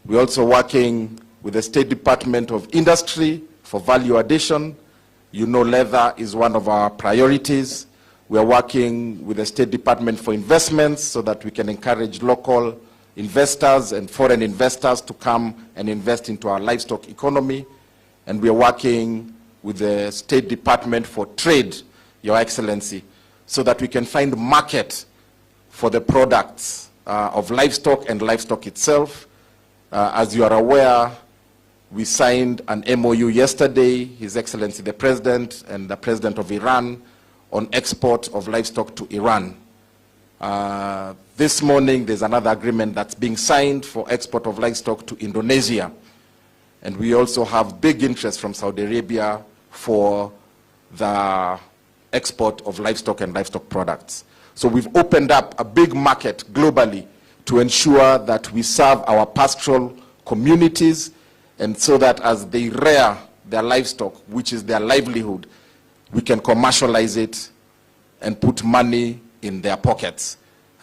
We're also working with the State Department of Industry for value addition. You know, leather is one of our priorities. We are working with the State Department for Investments so that we can encourage local investors and foreign investors to come and invest into our livestock economy. And we are working with the State Department for Trade, Your Excellency, so that we can find market for the products of livestock and livestock itself. As you are aware, we signed an MOU yesterday, His Excellency the President and the President of Iran, on export of livestock to Iran. This morning, there's another agreement that's being signed for export of livestock to Indonesia. And we also have big interest from Saudi Arabia for the export of livestock and livestock products. So we've opened up a big market globally to ensure that we serve our pastoral communities, and so that as they rear their livestock, which is their livelihood, we can commercialize it and put money in their pockets,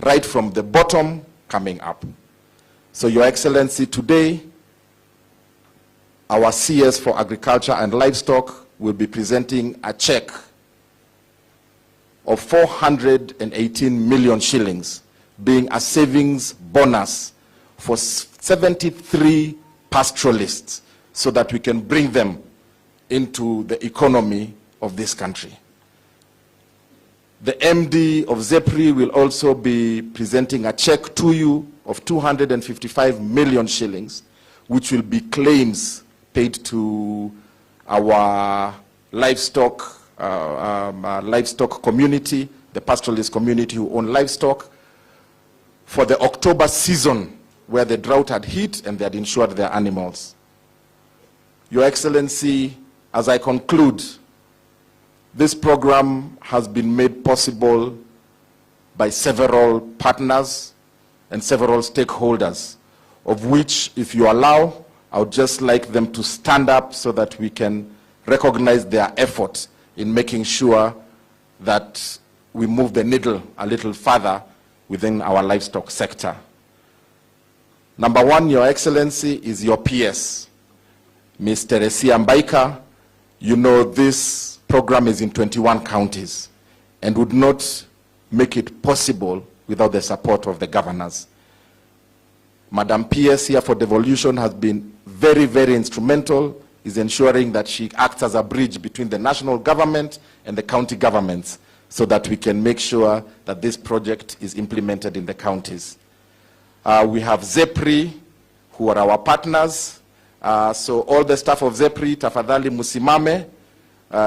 right from the bottom coming up. So, Your Excellency, today, our CS for Agriculture and Livestock will be presenting a check of 418 million shillings, being a savings bonus for 73 pastoralists, so that we can bring them into the economy of this country. The MD of ZEPRI will also be presenting a check to you of 255 million shillings, which will be claims paid to our livestock livestock community, the pastoralist community who own livestock, for the October season where the drought had hit and they had insured their animals. Your Excellency, as I conclude, this program has been made possible by several partners and several stakeholders, of which, if you allow, I would just like them to stand up so that we can recognize their effort in making sure that we move the needle a little further within our livestock sector. Number one, Your Excellency, is your PS, Ms. Teresia Mbaika. You know this program is in 21 counties and would not make it possible without the support of the governors. Madam PS here for devolution has been very, very instrumental, is ensuring that she acts as a bridge between the national government and the county governments so that we can make sure that this project is implemented in the counties. We have ZEPRI, who are our partners. So all the staff of ZEPRI, tafadhali musimame.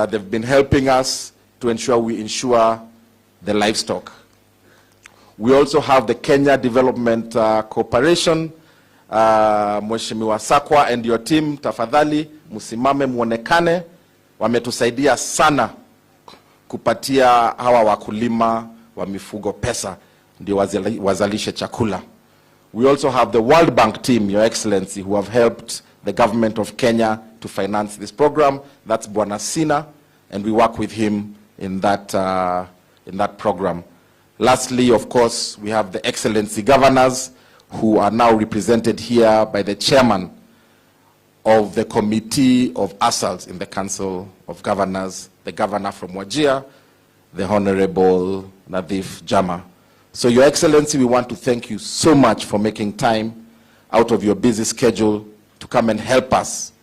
They've been helping us to ensure we insure the livestock. We also have the Kenya Development Corporation, Mheshimiwa Sakwa and your team, tafadhali musimame muonekane. Wametusaidia sana kupatia hawa wakulima wa mifugo pesa ndio wazalishe chakula. We also have the World Bank team, Your Excellency, who have helped the government of Kenya to finance this program. That's Bwana Sina, and we work with him in that program. Lastly, of course, we have the Excellency governors who are now represented here by the chairman of the Committee of Asals in the Council of Governors, the governor from Wajir, the Honorable Nadhif Jama. So, Your Excellency, we want to thank you so much for making time out of your busy schedule to come and help us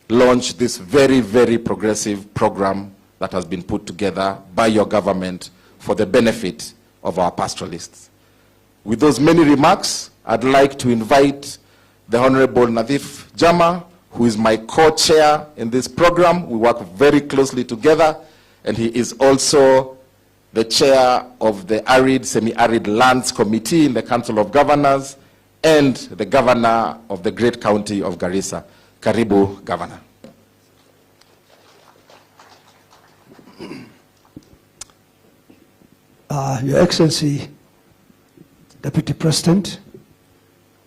launch this very, very progressive program that has been put together by your government for the benefit of our pastoralists. With those many remarks, I'd like to invite the Honorable Nadhif Jama, who is my co-chair in this program. We work very closely together, and he is also the chair of the Arid, Semi-Arid Lands Committee in the Council of Governors, and the governor of the great county of Garissa. Karibu, Governor. Your Excellency, Deputy President,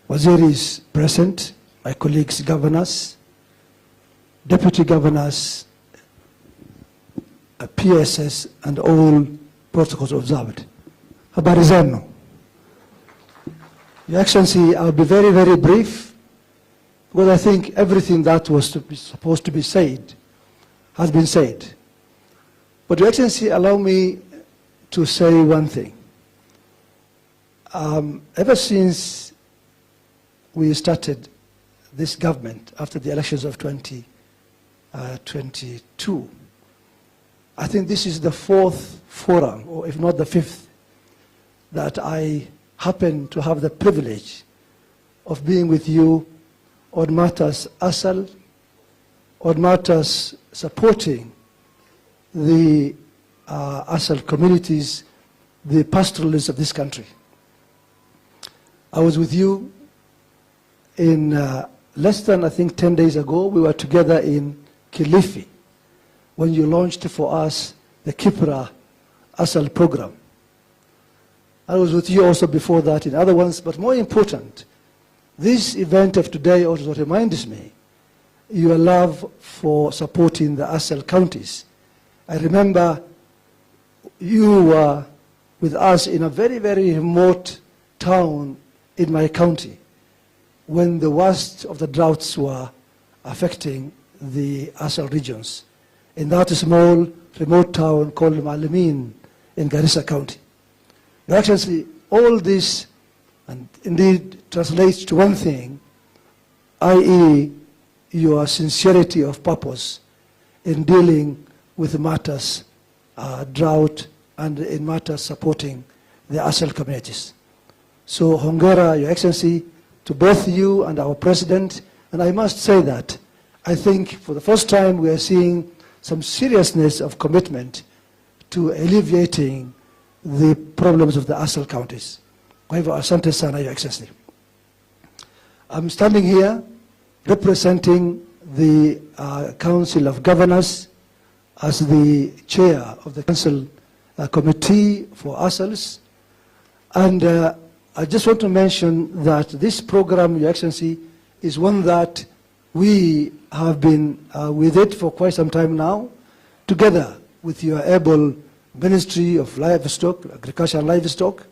Waziri is present, my colleagues, governors, deputy governors, PSS, and all protocols observed. Habari zenu. Your Excellency, I'll be very, very brief, because I think everything that was supposed to be said has been said. But Your Excellency, allow me to say one thing. Ever since we started this government after the elections of 2022, I think this is the fourth forum, or if not the fifth, that I happen to have the privilege of being with you on matters ASAL, on matters supporting the ASAL communities, the pastoralists of this country. I was with you in less than, I think, 10 days ago. We were together in Kilifi when you launched for us the Kipra ASAL program. I was with you also before that in other ones, but more important, this event of today also reminds me your love for supporting the ASAL counties. I remember you were with us in a very, very remote town in my county when the worst of the droughts were affecting the ASAL regions, in that small remote town called Malamin in Garissa County. Your Excellency, all this and indeed translates to one thing, i.e. your sincerity of purpose in dealing with matters drought and in matters supporting the ASAL communities. So hongera, Your Excellency, to both you and our President. And I must say that I think for the first time we are seeing some seriousness of commitment to alleviating the problems of the ASAL counties. Kwa hivyo asante sana, Your Excellency. I'm standing here representing the Council of Governors as the chair of the Council Committee for ASALs. And I just want to mention that this program, Your Excellency, is one that we have been with it for quite some time now, together with your able Ministry of Livestock, Agriculture and Livestock,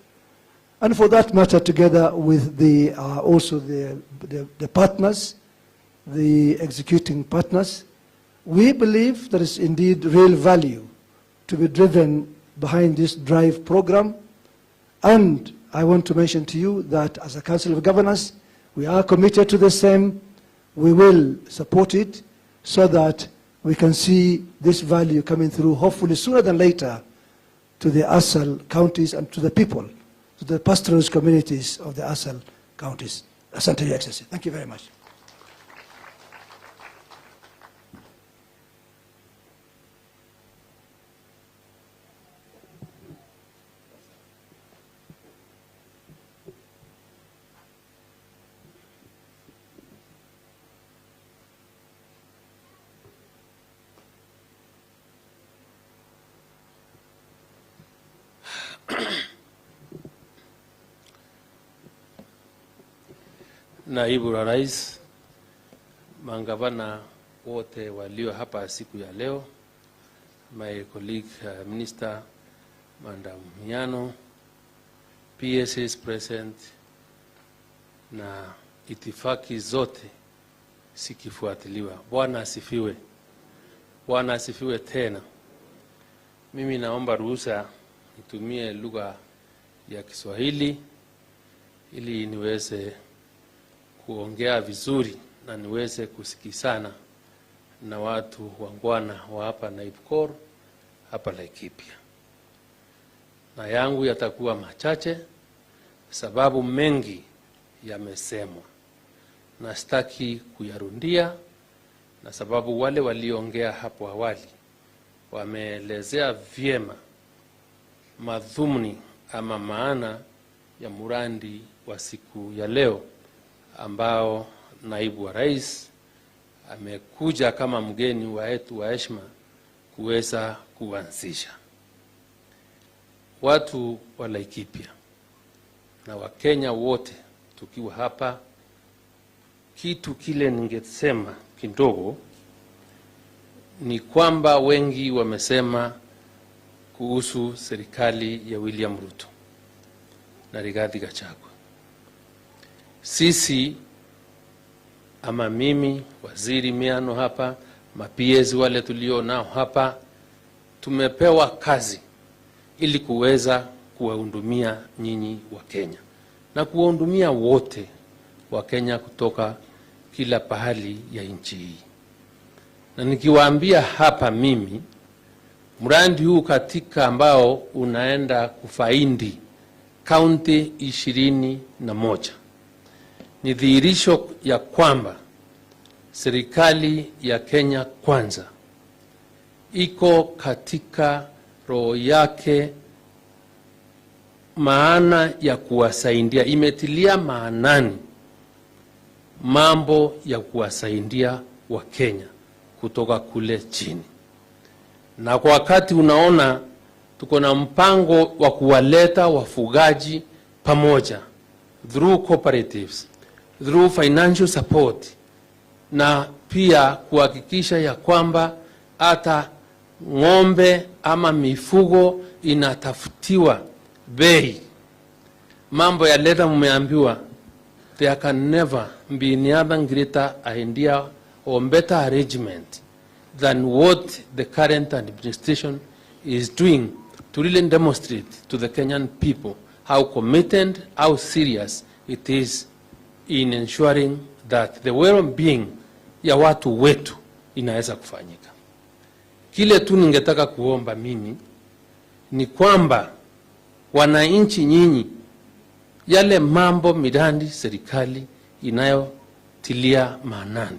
and for that matter, together with the also the partners, the executing partners. We believe there is indeed real value to be driven behind this DRIVE program. And I want to mention to you that as a Council of Governors, we are committed to the same. We will support it so that we can see this value coming through, hopefully sooner than later, to the ASAL counties and to the people, to the pastoralist communities of the ASAL counties. Asante, Your Excellency. Thank you very much. Naibu wa Rais, mangavana wote walio hapa siku ya leo, my colleague Minister Madam Miano, PSs present na itifaki zote sikifuatiliwa. Bwana asifiwe. Bwana asifiwe tena. Mimi naomba ruhusa nitumie lugha ya Kiswahili ili niweze kuongea vizuri na niweze kusikizana na watu wangwana wa hapa Naipkor, hapa Laikipia. Na yangu yatakuwa machache sababu mengi yamesemwa. Na sitaki kuyarundia na sababu wale waliongea hapo awali wameelezea vyema madhumuni ama maana ya murandi wa siku ya leo ambao Naibu wa Rais amekuja kama mgeni wetu wa heshima kuweza kuanzisha. Watu wa Laikipia na Wakenya wote tukiwa hapa, kitu kile ningesema kidogo ni kwamba wengi wamesema kuhusu serikali ya William Ruto na Rigathi Gachagua. Sisi ama mimi, Waziri Miano hapa, mapiezi wale tulio nao hapa, tumepewa kazi ili kuweza kuwahudumia nyinyi wa Kenya na kuwahudumia wote wa Kenya kutoka kila pahali ya nchi hii. Na nikiwaambia hapa mimi, mradi huu katika ambao unaenda kufaidi kaunti 21 ni dhihirisho ya kwamba serikali ya Kenya Kwanza iko katika roho yake maana ya kuwasaidia, imetilia maanani mambo ya kuwasaidia wa Kenya kutoka kule chini. Na kwa wakati unaona tuko na mpango wa kuwaleta wafugaji pamoja through cooperatives, through financial support, na pia kuhakikisha ya kwamba hata ng'ombe ama mifugo inatafutiwa bei. Mambo ya leta mmeambiwa, there can never be any other greater idea or better arrangement than what the current administration is doing to really demonstrate to the Kenyan people how committed, how serious it is in ensuring that the well-being ya watu wetu inaweza kufanyika. Kile tu ningetaka kuomba mimi ni kwamba wananchi nyinyi, yale mambo mirandi serikali inayotilia maanani,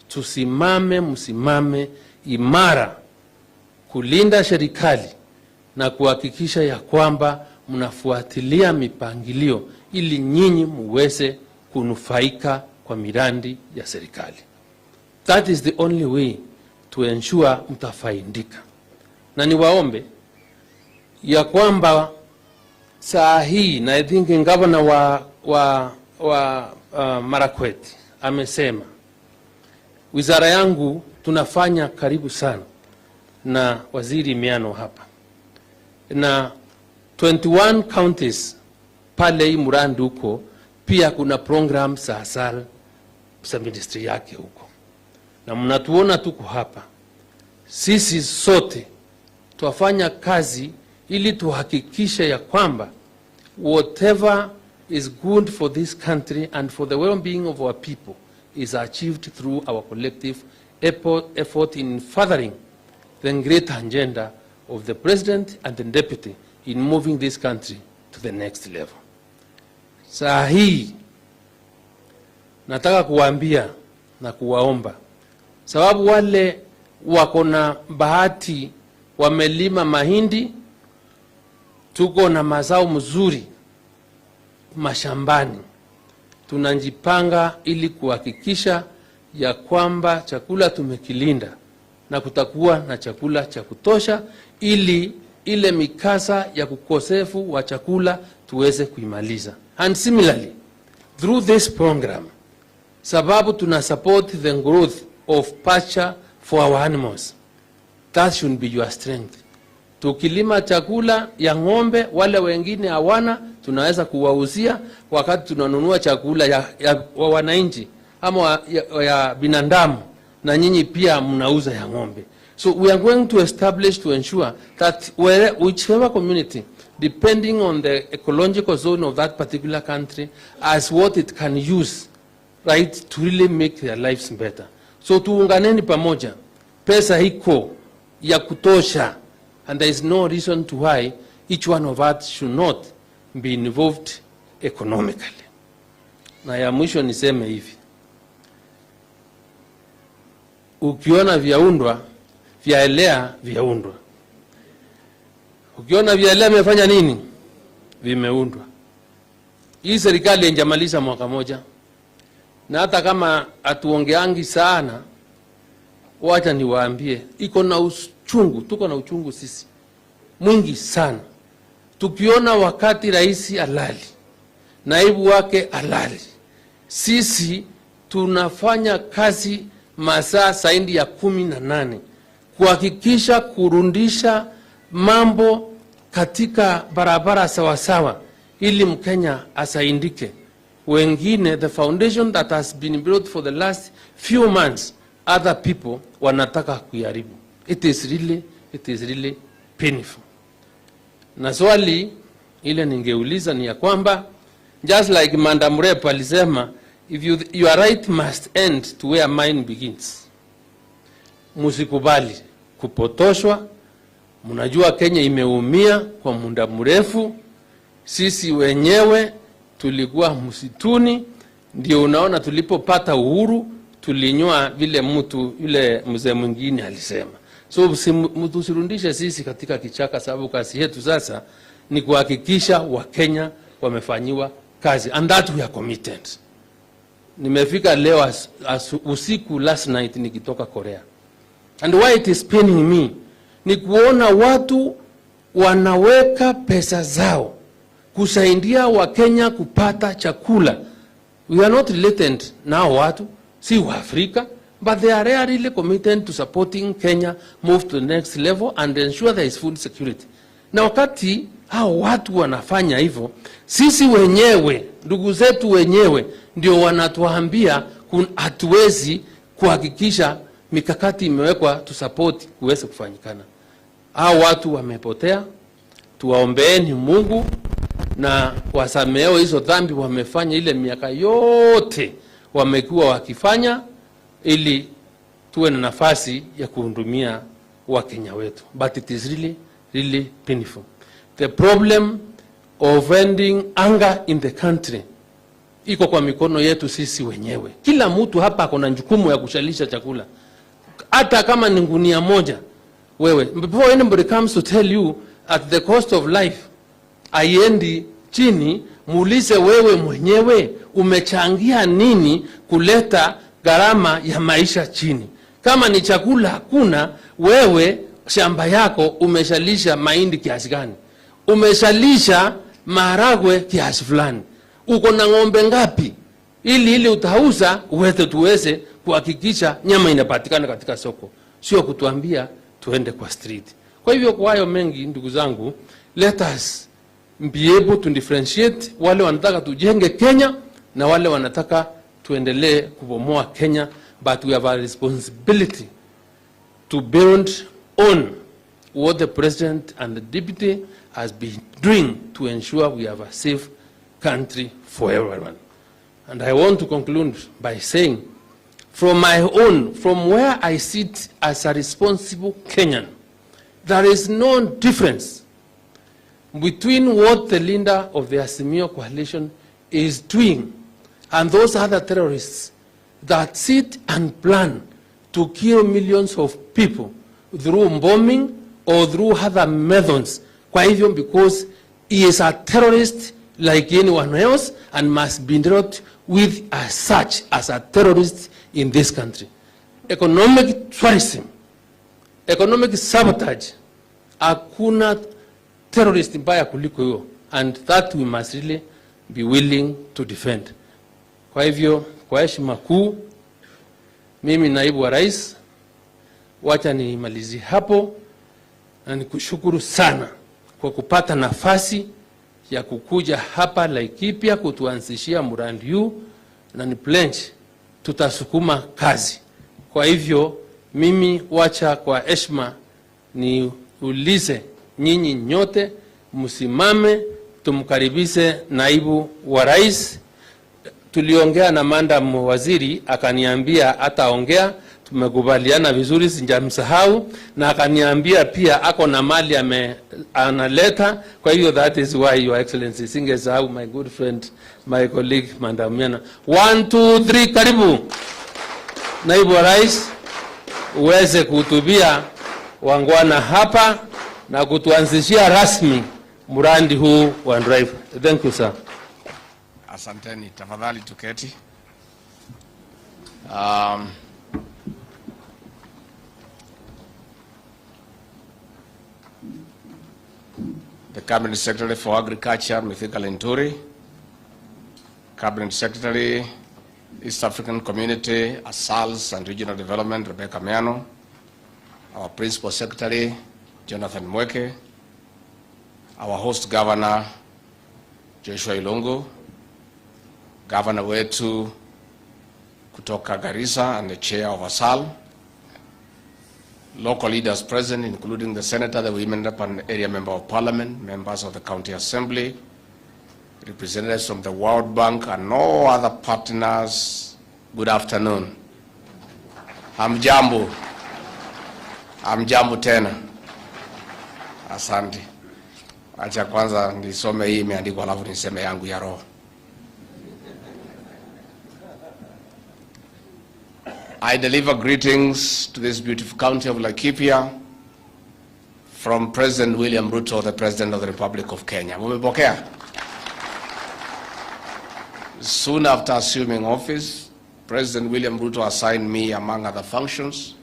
tusimame, msimame imara kulinda serikali na kuhakikisha ya kwamba mnafuatilia mipangilio ili nyinyi muweze kunufaika kwa miradi ya serikali. That is the only way to ensure mtafaidika. Na niwaombe ya kwamba saa hii, na I think governor wa Marakwet amesema, wizara yangu tunafanya karibu sana na waziri Miano hapa, na 21 counties pale hii murandi huko pia kuna program za asal za ministry yake huko, na mnatuona tuko hapa. Sisi sote tuwafanya kazi ili tuhakikishe ya kwamba whatever is good for this country and for the well-being of our people is achieved through our collective effort in furthering the great agenda of the president and the deputy in moving this country to the next level. Saa hii nataka kuwaambia na kuwaomba, sababu wale wako na bahati wamelima mahindi, tuko na mazao mzuri mashambani, tunajipanga ili kuhakikisha ya kwamba chakula tumekilinda na kutakuwa na chakula cha kutosha, ili ile mikasa ya kukosefu wa chakula tuweze kuimaliza. And similarly, through this program, sababu tuna support the growth of pasture for our animals, that should be your strength. Tukilima chakula ya ng'ombe, wale wengine hawana, tunaweza kuwauzia wakati tunanunua chakula ya wananchi ama ya binadamu, na nyinyi pia mnauza ya ng'ombe. So we are going to establish to ensure that whichever community, depending on the ecological zone of that particular country, as what it can use, right, to really make their lives better. So tuunganeni pamoja, pesa hiko ya kutosha, and there is no reason to why each one of us should not be involved economically. Na ya mwisho niseme hivi, ukiona vyaundwa, vyaelea vyaundwa. Ukiona vyaelea vimefanya nini? Vimeundwa. Hii serikali haijamaliza mwaka moja, na hata kama atuongeangi sana, wacha niwaambie, iko na uchungu, tuko na uchungu sisi mwingi sana. Tukiona wakati rais alali, naibu wake alali, sisi tunafanya kazi masaa zaidi ya 18 kuhakikisha kurundisha mambo katika barabara sawasawa ili Mkenya asaidike. Wengine, the foundation that has been built for the last few months, other people wanataka kuiharibu. It is really painful. Na swali ile ningeuliza ni ya kwamba, just like Madam Rep alisema, if your right must end to where mine begins. Musikubali kupotoshwa. Mnajua Kenya imeumia kwa muda mrefu. Sisi wenyewe tulikuwa msituni, ndio unaona tulipopata uhuru tulinywa vile mtu yule mzee mwingine alisema. So mtu usirundishe sisi katika kichaka, sababu kazi yetu sasa ni kuhakikisha Wakenya wamefanyiwa kazi, and that we are committed. Nimefika leo usiku last night nikitoka Korea, and why it is paining me ni kuona watu wanaweka pesa zao kusaidia Wakenya kupata chakula. We are not related now watu, si wa Afrika, but they are really committed to supporting Kenya move to the next level and ensure there is food security. Na wakati hao watu wanafanya hivyo, sisi wenyewe, ndugu zetu wenyewe, ndio wanatuambia hatuwezi kuhakikisha mikakati imewekwa to support kuweze kufanyikana. Hao watu wamepotea, tuwaombeeni Mungu na wasameo hizo dhambi wamefanya ile miaka yote wamekuwa wakifanya, ili tuwe na nafasi ya kuhudumia Wakenya wetu. But it is really painful. The problem of ending anger in the country iko kwa mikono yetu sisi wenyewe. Kila mtu hapa kuna jukumu ya kushalisha chakula. Hata kama ni gunia moja, wewe, before anybody comes to tell you at the cost of life aiendi chini, muulize wewe mwenyewe umechangia nini kuleta gharama ya maisha chini. Kama ni chakula hakuna, wewe shamba yako umeshalisha mahindi kiasi gani? Umeshalisha maharagwe kiasi fulani? Uko na ng'ombe ngapi? Ili utauza tuweze kuhakikisha nyama inapatikana katika soko, sio kutuambia tuende kwa street. Kwa hivyo kwa hayo mengi, ndugu zangu, let us be able to differentiate wale wanataka tujenge Kenya na wale wanataka tuendelee kubomoa Kenya, but we have a responsibility to build on what the president and the deputy has been doing to ensure we have a safe country for everyone. And I want to conclude by saying, from where I sit as a responsible Kenyan, there is no difference between what the leader of the Azimio coalition is doing and those other terrorists that sit and plan to kill millions of people through bombing or through other methods. Kwa hivyo, because he is a terrorist like anyone else and must be dealt with as such, as a terrorist in this country. Economic tourism, economic sabotage, hakuna terrorist mbaya kuliko hiyo, and that we must really be willing to defend. Kwa hivyo, kwa heshima kuu, mimi naibu wa rais, wacha nimalizie hapo na nikushukuru sana kwa kupata nafasi ya kukuja hapa Laikipia kutuanzishia mradi huu, na ni pledge tutasukuma kazi. Kwa hivyo mimi wacha kwa heshima niulize nyinyi nyote msimame tumkaribishe naibu wa rais. Tuliongea na madam waziri akaniambia ataongea, tumekubaliana vizuri, sijamsahau, na akaniambia pia ako na mali analeta. Kwa hiyo that is why your excellency, singesahau my good friend, my colleague Madam Yana. 1 2 3, karibu naibu wa rais uweze kuhutubia wangwana hapa na kutuanzishia rasmi mradi huu wa drive. Thank you sir. Asanteni, tafadhali tuketi. The Cabinet Secretary for Agriculture, Mithika Linturi, Cabinet Secretary, East African Community, ASALS and Regional Development, Rebecca Miano, our Principal Secretary, Jonathan Mweke, our host Governor, Joshua Ilongo, Governor wetu kutoka Garissa and the Chair of ASAL, local leaders present, including the Senator, the Women and Area Member of Parliament, members of the County Assembly, representatives from the World Bank, and all other partners. Good afternoon. Hamjambo. Hamjambo tena. Asante. Acha kwanza nisome hii imeandikwa alafu niseme yangu ya roho. I deliver greetings to this beautiful county of Laikipia from President William Ruto, the President of the Republic of Kenya. Mumepokea? Soon after assuming office, President William Ruto assigned me, among other functions,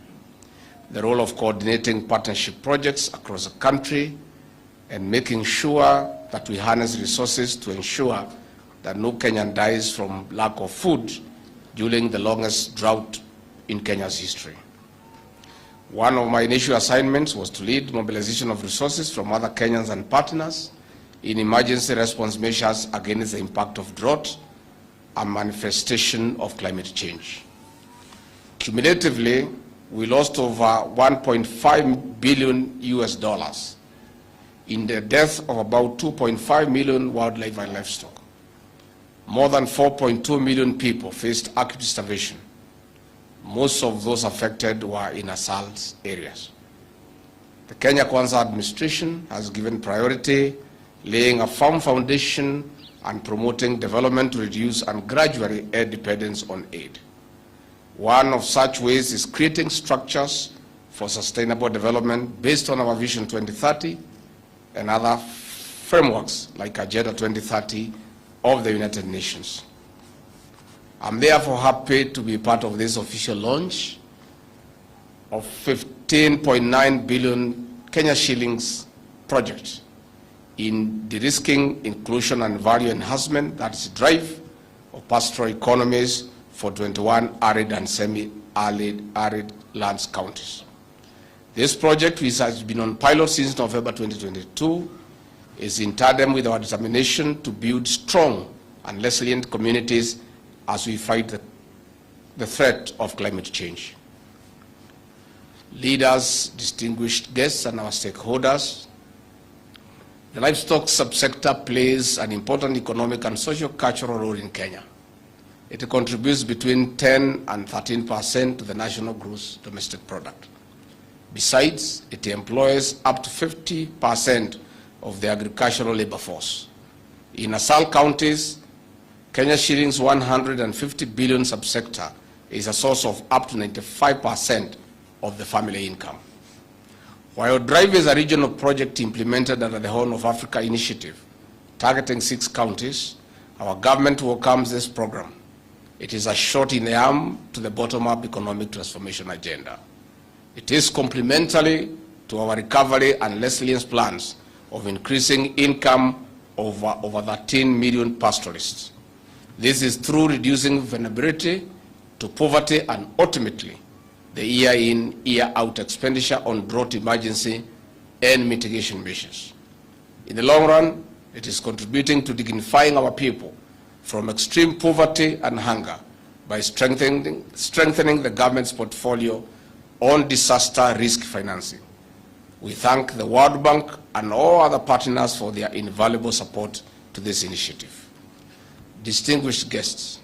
the role of coordinating partnership projects across the country and making sure that we harness resources to ensure that no Kenyan dies from lack of food during the longest drought in Kenya's history. One of my initial assignments was to lead mobilization of resources from other Kenyans and partners in emergency response measures against the impact of drought, a manifestation of climate change. Cumulatively, we lost over $1.5 billion in the death of about 2.5 million wildlife and livestock. More than 4.2 million people faced acute starvation. Most of those affected were in ASAL's areas. The Kenya Kwanza administration has given priority, laying a firm foundation and promoting development to reduce and gradually aid dependence on aid. One of such ways is creating structures for sustainable development based on our Vision 2030 and other frameworks like Agenda 2030 of the United Nations. I'm therefore happy to be part of this official launch of 15.9 billion Kenya shillings project in de-risking, inclusion and value enhancement, that's drive of pastoral economies for 21 arid and semi-arid lands counties. This project, which has been on pilot since November 2022, is in tandem with our determination to build strong and resilient communities as we fight the threat of climate change. Leaders, distinguished guests, and our stakeholders, the livestock subsector plays an important economic and socio-cultural role in Kenya. It contributes between 10 and 13% to the national gross domestic product. Besides, it employs up to 50% of the agricultural labor force. In ASAL counties, Kenya shillings 150 billion subsector is a source of up to 95% of the family income. While DRIVE is a regional project implemented under the Horn of Africa initiative, targeting 6 counties, our government welcomes this program. It is a shot in the arm to the bottom-up economic transformation agenda. It is complementary to our recovery and resilience plans of increasing income of over 13 million pastoralists. This is through reducing vulnerability to poverty and ultimately the year-in, year-out expenditure on drought emergency and mitigation measures. In the long run, it is contributing to dignifying our people from extreme poverty and hunger by strengthening the government's portfolio on disaster risk financing. We thank the World Bank and all other partners for their invaluable support to this initiative. Distinguished guests,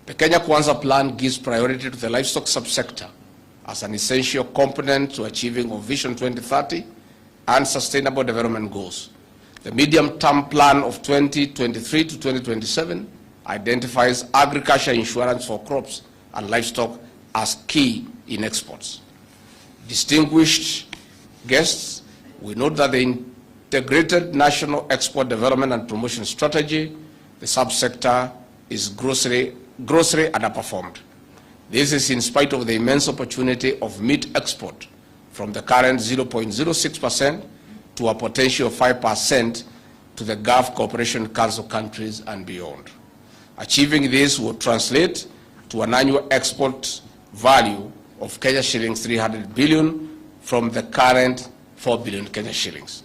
the Kenya Kwanza plan gives priority to the livestock subsector as an essential component to achieving of Vision 2030 and Sustainable Development Goals. The medium-term plan of 2023 to 2027 identifies agriculture insurance for crops and livestock as key in exports. Distinguished guests, we note that the integrated national export development and promotion strategy, the subsector is grossly underperformed. This is in spite of the immense opportunity of meat export from the current 0.06% to a potential of 5% to the Gulf Cooperation Council countries and beyond. Achieving this will translate to an annual export value of Kenya shillings 300 billion from the current 4 billion Kenya shillings.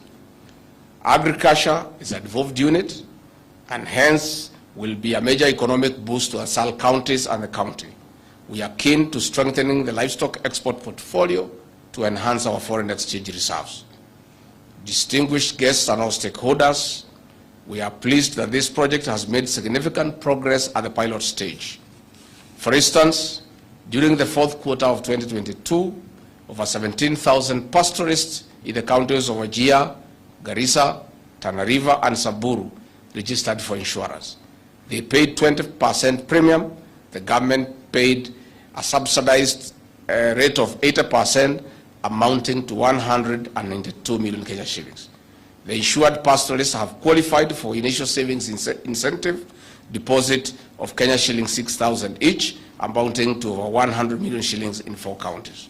Agriculture is a devolved unit and hence will be a major economic boost to ASAL counties and the county. We are keen to strengthening the livestock export portfolio to enhance our foreign exchange reserves. Distinguished guests and all stakeholders, we are pleased that this project has made significant progress at the pilot stage. For instance, during the fourth quarter of 2022, over 17,000 pastoralists in the counties of Wajir, Garissa, Tana River, and Samburu registered for insurance. They paid 20% premium. The government paid a subsidized rate of 80%, amounting to 192 million Kenya shillings. The insured pastoralists have qualified for initial savings incentive deposit of Kenya shillings 6,000 each, amounting to over 100 million shillings in 4 counties.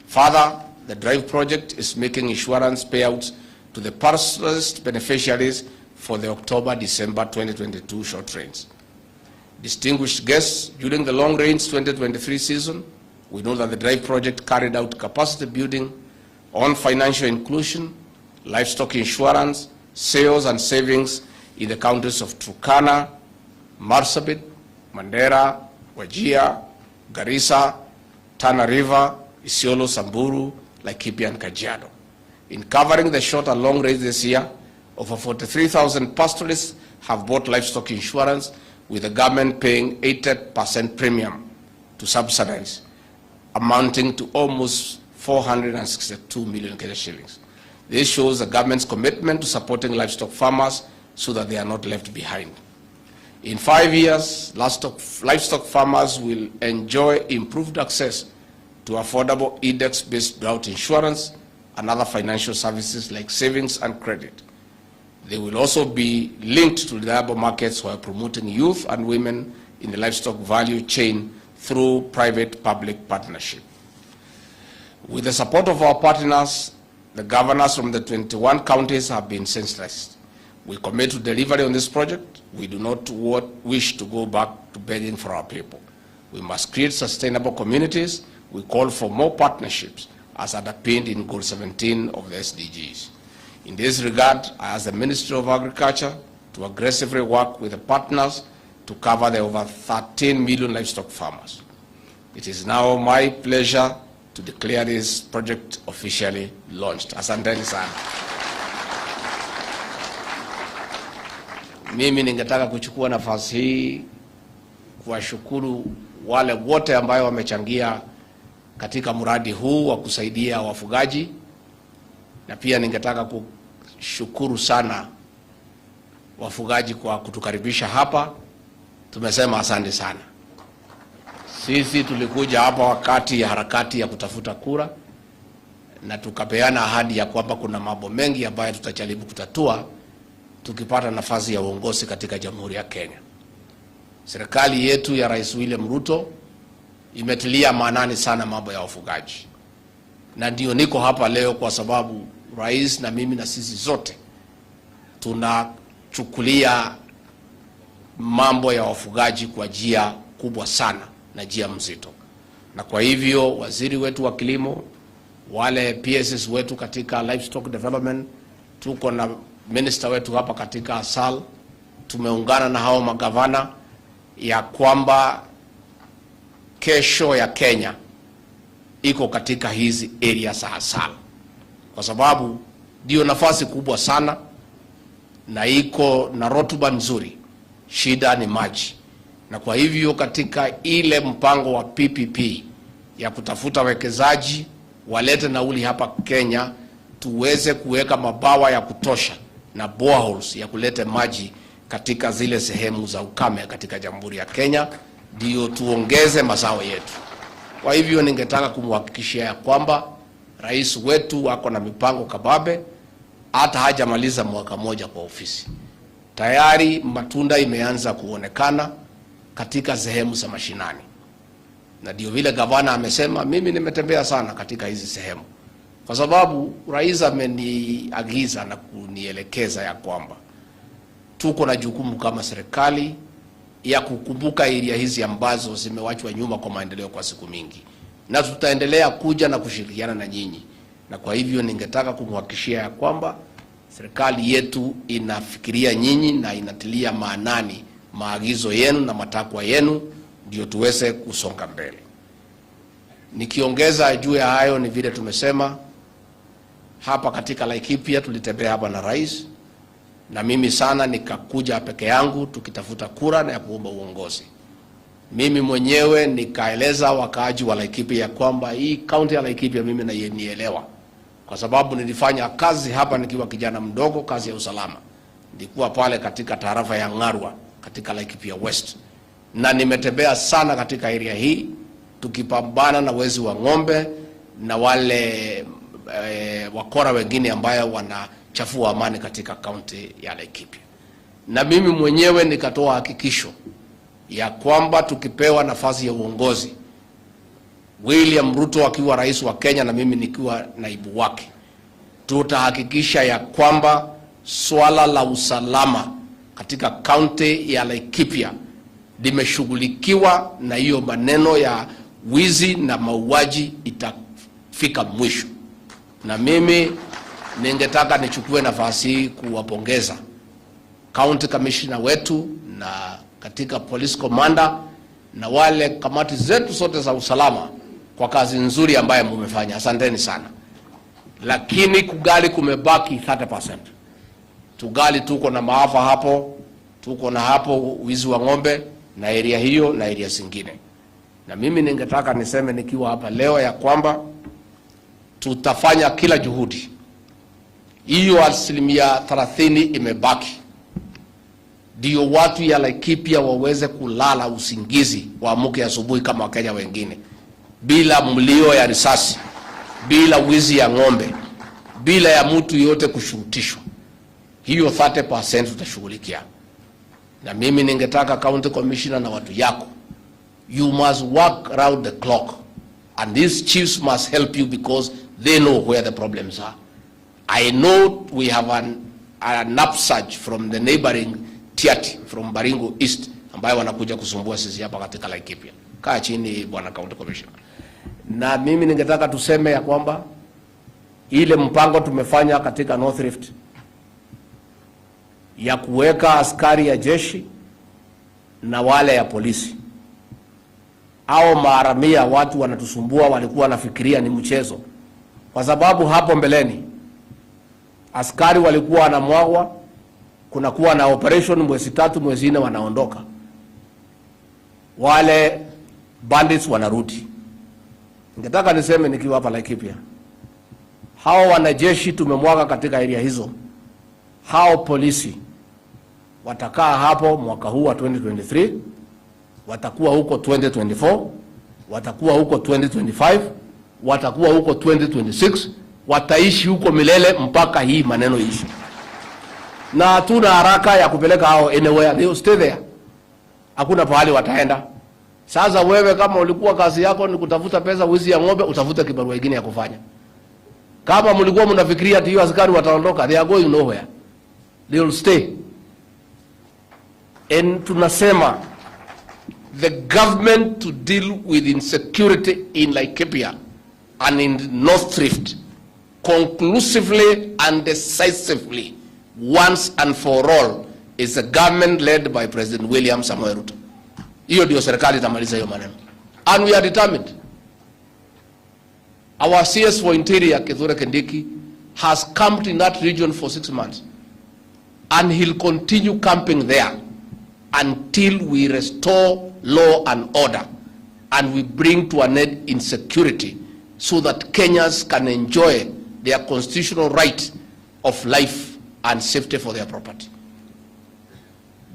Further, the DRIVE project is making insurance payouts to the pastoralist beneficiaries for the October-December 2022 short trains. Distinguished guests, during the long-range 2023 season, we know that the DRIVE project carried out capacity building on financial inclusion, livestock insurance, sales and savings in the counties of Turkana, Marsabit, Mandera, Wajir, Garissa, Tana River, Isiolo, Samburu, Laikipia, and Kajiado. In covering the short and long range this year, over 43,000 pastoralists have bought livestock insurance, with the government paying 80% premium to subsidize, amounting to almost 462 million Kenya shillings. This shows the government's commitment to supporting livestock farmers so that they are not left behind. In 5 years, livestock farmers will enjoy improved access to affordable index-based drought insurance and other financial services like savings and credit. They will also be linked to reliable markets while promoting youth and women in the livestock value chain through private-public partnership. With the support of our partners, the governors from the 21 counties have been sensitized. We commit to delivery on this project. We do not wish to go back to begging for our people. We must create sustainable communities. We call for more partnerships as underpinned in Goal 17 of the SDGs. In this regard, I ask the Ministry of Agriculture to aggressively work with the partners to cover the over 13 million livestock farmers. It is now my pleasure to declare this project officially launched. Asanteni sana. Mimi ningetaka kuchukua nafasi hii kuwashukuru wale wote ambao wamechangia katika mradi huu wa kusaidia wafugaji, na pia ningetaka kushukuru sana wafugaji kwa kutukaribisha hapa. Tumesema asante sana. Sisi tulikuja hapa wakati ya harakati ya kutafuta kura, na tukapeana ahadi ya kwamba kuna mambo mengi ambayo tutajaribu kutatua tukipata nafasi ya uongozi katika Jamhuri ya Kenya. Serikali yetu ya Rais William Ruto imetilia maanani sana mambo ya wafugaji. Na ndio niko hapa leo kwa sababu rais na mimi na sisi zote tunachukulia mambo ya wafugaji kwa njia kubwa sana na njia mzito. Na kwa hivyo waziri wetu wa kilimo, wale PSS wetu katika livestock development, tuko na minister wetu hapa katika ASAL, tumeungana na hao magavana ya kwamba kesho ya Kenya iko katika hizi area za ASAL, kwa sababu ndio nafasi kubwa sana na iko na rotuba nzuri. Shida ni maji. Na kwa hivyo katika ile mpango wa PPP ya kutafuta wekezaji walete nauli hapa Kenya, tuweze kuweka mabawa ya kutosha na boreholes ya kuleta maji katika zile sehemu za ukame katika Jamhuri ya Kenya, ndio tuongeze mazao yetu. Kwa hivyo ningetaka kumhakikishia ya kwamba rais wetu wako na mipango kababe, hata hajamaliza mwaka moja kwa ofisi. Tayari matunda imeanza kuonekana katika sehemu za mashinani. Na ndio vile gavana amesema, mimi nimetembea sana katika hizi sehemu, kwa sababu rais ameniagiza na kunielekeza ya kwamba tuko na jukumu kama serikali ya kukumbuka area hizi ambazo zimewachwa nyuma kwa maendeleo kwa siku mingi, na tutaendelea kuja na kushirikiana na nyinyi. Na kwa hivyo ningetaka kumhakikishia ya kwamba serikali yetu inafikiria nyinyi na inatilia maanani maagizo yenu na matakwa yenu, ndio tuweze kusonga mbele. Nikiongeza juu ya hayo, ni vile tumesema hapa katika Laikipia, tulitembea hapa na rais, na mimi sana nikakuja peke yangu tukitafuta kura na ya kuomba uongozi. Mimi mwenyewe nikaeleza wakaaji wa Laikipia ya kwamba hii kaunti ya Laikipia mimi nielewa, kwa sababu nilifanya kazi hapa nikiwa kijana mdogo, kazi ya usalama. Nilikuwa pale katika tarafa ya Ngarwa katika Laikipia West, na nimetembea sana katika area hii tukipambana na wezi wa ng'ombe na wale wakora wengine ambayo wanachafua amani katika kaunti ya Laikipia. Na mimi mwenyewe nikatoa hakikisho ya kwamba tukipewa nafasi ya uongozi, William Ruto akiwa rais wa Kenya na mimi nikiwa naibu wake, tutahakikisha ya kwamba swala la usalama katika kaunti ya Laikipia limeshughulikiwa, na hiyo maneno ya wizi na mauaji itafika mwisho. Na mimi ningetaka nichukue nafasi hii kuwapongeza county commissioner wetu na katika police commander na wale kamati zetu zote za usalama kwa kazi nzuri ambayo mmefanya. Asanteni sana. Lakini kugali kumebaki 30%. Tugali tuko na maafa hapo, tuko na hapo wizi wa ng'ombe na area hiyo na area zingine. Na mimi ningetaka niseme nikiwa hapa leo ya kwamba tutafanya kila juhudi. Hiyo 30% imebaki, ndio watu ya Laikipia waweze kulala usingizi, waamuke asubuhi kama Wakenya wengine. bila mlio ya risasi, bila wizi ya ng'ombe, bila ya mtu yote kushurutishwa. Hiyo 30% tutashughulikia. Na mimi ningetaka county commissioner na watu yako, you must work around the clock, and these chiefs must help you because they know where the problems are. I know we have an upsurge from the neighboring Tiati, from Baringo East, ambayo wanakuja kusumbua sisi hapa katika Laikipia. Kaa chini bwana county commissioner. Na mimi ningetaka tuseme ya kwamba ile mpango tumefanya katika North Rift ya kuweka askari ya jeshi na wale ya polisi, au maharamia watu wanatusumbua walikuwa nafikiria ni mchezo, kwa sababu hapo mbeleni askari walikuwa wanamwagwa, kunakuwa na operation mwezi 3 mwezi 4 wanaondoka, wale bandits wanarudi. Ningetaka niseme nikiwa hapa Laikipia, hao wanajeshi tumemwaga katika area hizo, hao polisi watakaa hapo mwaka huu wa 2023, watakuwa huko 2024, watakuwa huko 2025, watakuwa huko 2026, wataishi huko milele mpaka hii maneno ishi. Na hatuna haraka ya kupeleka hao anywhere, they will stay there. Hakuna pahali wataenda. Sasa wewe kama ulikuwa kazi yako ni kutafuta pesa, wizi ya ng'ombe, utafuta kibarua kingine ya kufanya. Kama mlikuwa mnafikiria ati hiyo askari wataondoka, they are going nowhere. They will stay. And tunasema the government to deal with insecurity in Laikipia and in North Rift conclusively and decisively once and for all is a government led by President William Samoei Ruto. Hiyo ndio serikali itamaliza hiyo maneno. And we are determined. Our CS for Interior, Kithure Kindiki, has camped in that region for 6 months. And he'll continue camping there until we restore law and order and we bring to an end insecurity so that Kenyans can enjoy their constitutional right of life and safety for their property.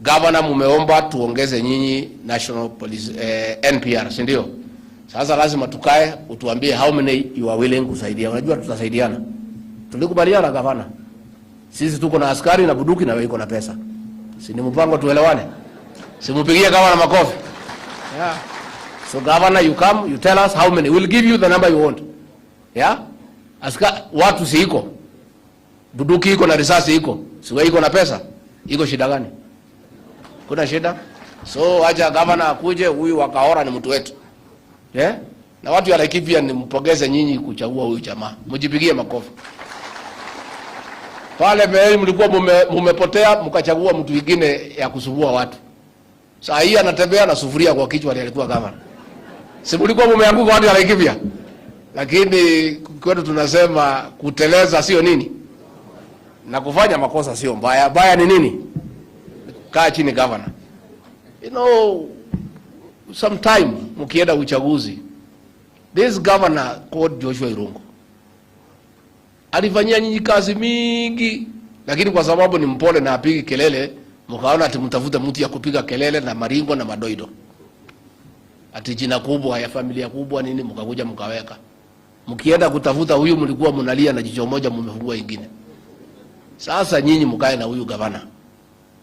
Governor, mumeomba tuongeze nyinyi National Police NPR, si ndio? Sasa lazima tukae utuambie how many you are willing kusaidia. Unajua tutasaidiana. Tulikubaliana governor. Sisi tuko na askari na buduki na wewe uko na pesa. Si ni mpango tuelewane? Simupigie governor makofi. Yeah. So governor, you come, you tell us how many. We'll give you the number you want. Yeah? Watu si iko. Buduki iko na risasi iko. Si wewe iko na pesa. Iko shida gani? Kuna shida? So acha governor akuje, huyu wakaora ni mtu wetu. Yeah? Na watu ya Laikipia nimpongeze nyinyi kuchagua huyu jamaa. Mjipigie makofi. Pale mbele mlikuwa mumepotea mkachagua mtu mwingine ya kusumbua watu. Saa hii anatembea na sufuria kwa kichwa alikuwa governor. Si mlikuwa mumeanguka watu ya Laikipia? Lakini kwetu tunasema kuteleza sio nini? Na kufanya makosa sio mbaya. Baya ni nini? Kaa chini governor. You know, sometime mkienda uchaguzi, this governor called Joshua Irungu alifanyia nyinyi kazi mingi, lakini kwa sababu ni mpole na apigi kelele, mkaona ati mtafuta mtu ya kupiga kelele na maringo na madoido. Ati jina kubwa ya familia kubwa nini mkakuja mkaweka. Mkienda kutafuta huyu mlikuwa mnalia na jicho moja mmefungua ingine. Sasa nyinyi mkae na huyu governor.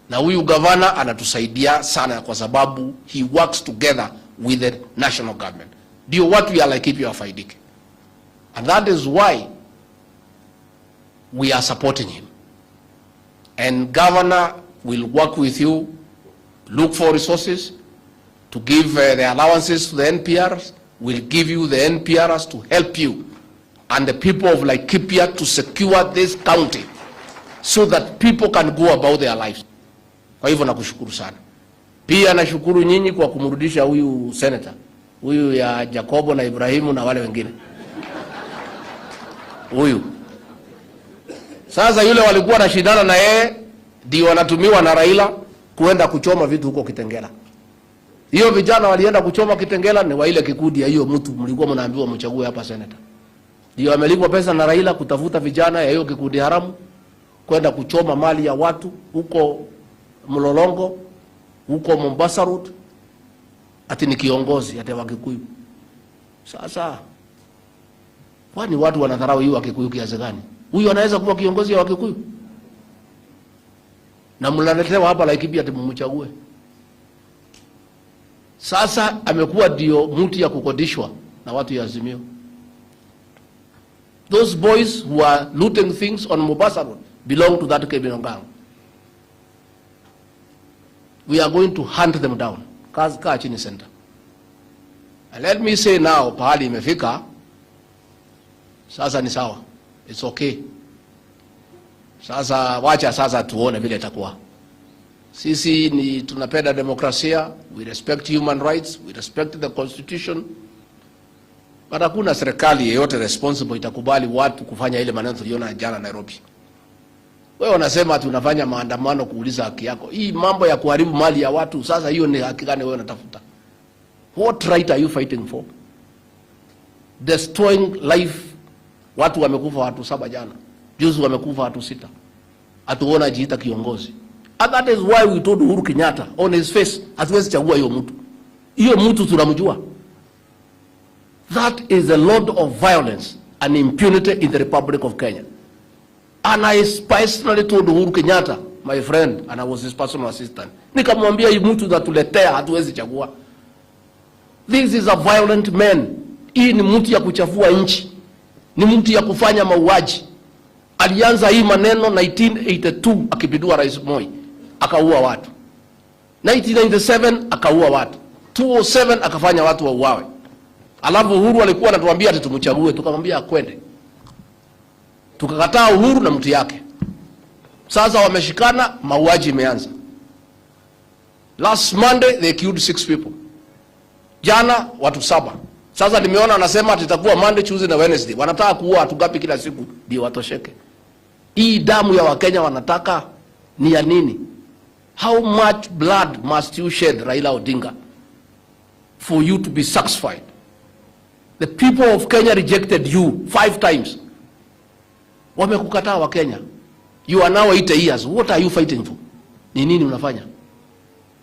Na huyu governor anatusaidia sana kwa sababu he works together with the national government. Ndio watu ya Laikipia wafaidike. And that is why we are supporting him. And governor will work with you, look for resources to give the allowances to the NPRs, will give you the NPRs to help you and the people of Laikipia to secure this county so that people can go about their lives. Kwa hivyo nakushukuru sana. Pia nashukuru nyinyi kwa kumrudisha huyu senator, huyu ya Jacobo na Ibrahimu na wale wengine. Huyu. Sasa yule walikuwa na shidana na yeye, ndio wanatumiwa na Raila kuenda kuchoma vitu huko Kitengela. Hiyo vijana walienda kuchoma Kitengela ni wa ile kikundi ya hiyo mtu mlikuwa mnaambiwa mchague hapa senator. Ndio amelipwa pesa na Raila kutafuta vijana ya hiyo kikundi haramu kwenda kuchoma mali ya watu huko Mlolongo, huko Mombasa Road. Ati ni kiongozi ati wa Kikuyu. Sasa kwani watu wanadharau hiyo Wakikuyu kiasi gani? Huyu anaweza kuwa kiongozi wa Wakikuyu? Na mlaletewa hapa Laikipia tumumchague. Sasa amekuwa ndio mtu ya kukodishwa na watu ya Azimio. Those boys who are looting things on Mombasa Road belong to that criminal gang. We are going to hunt them down. Kaa chini center. And let me say now, pahali imefika, sasa ni sawa. It's okay. Sasa wacha sasa tuone vile itakuwa. Sisi ni tunapenda demokrasia, we respect human rights, we respect the constitution. But hakuna serikali yeyote responsible itakubali watu kufanya ile maneno tuliona jana Nairobi. Wewe unasema tunafanya maandamano kuuliza haki yako. Hii mambo ya kuharibu mali ya watu, sasa hiyo ni haki gani wewe unatafuta? What right are you fighting for? Destroying life. Watu wamekufa watu 7 jana. Juzi wamekufa watu 6. Atuona jiita kiongozi. And that is why we told Uhuru Kenyatta on his face, hatuwezi chagua hiyo mtu. Hiyo mtu tunamjua. That is a lot of violence and impunity in the Republic of Kenya. And I personally told Uhuru Kenyatta, my friend, and I was his personal assistant, nikamwambia hii mtu natuletea hatuwezi chagua. This is a violent man. Hii ni mtu ya kuchafua nchi. Ni mtu ya kufanya mauaji. Alianza hii maneno 1982 akipindua Rais Moi, akaua watu. 1997 akaua watu. 2007 akafanya watu wauawe. Alafu Uhuru alikuwa anatuambia ati tumchague, tukamwambia akwende. Tukakataa Uhuru na mtu yake. Sasa wameshikana, mauaji imeanza. Last Monday they killed 6 people. Jana watu 7. Sasa nimeona anasema itakuwa Monday, Tuesday na Wednesday. Wanataka kuua watu gapi kila siku ndio watosheke. Hii damu ya Wakenya wanataka ni ya nini? How much blood must you shed, Raila Odinga, for you to be satisfied? The people of Kenya rejected you 5 times. Wamekukataa wa Kenya. You are now 8 years. What are you fighting for? Ni nini unafanya?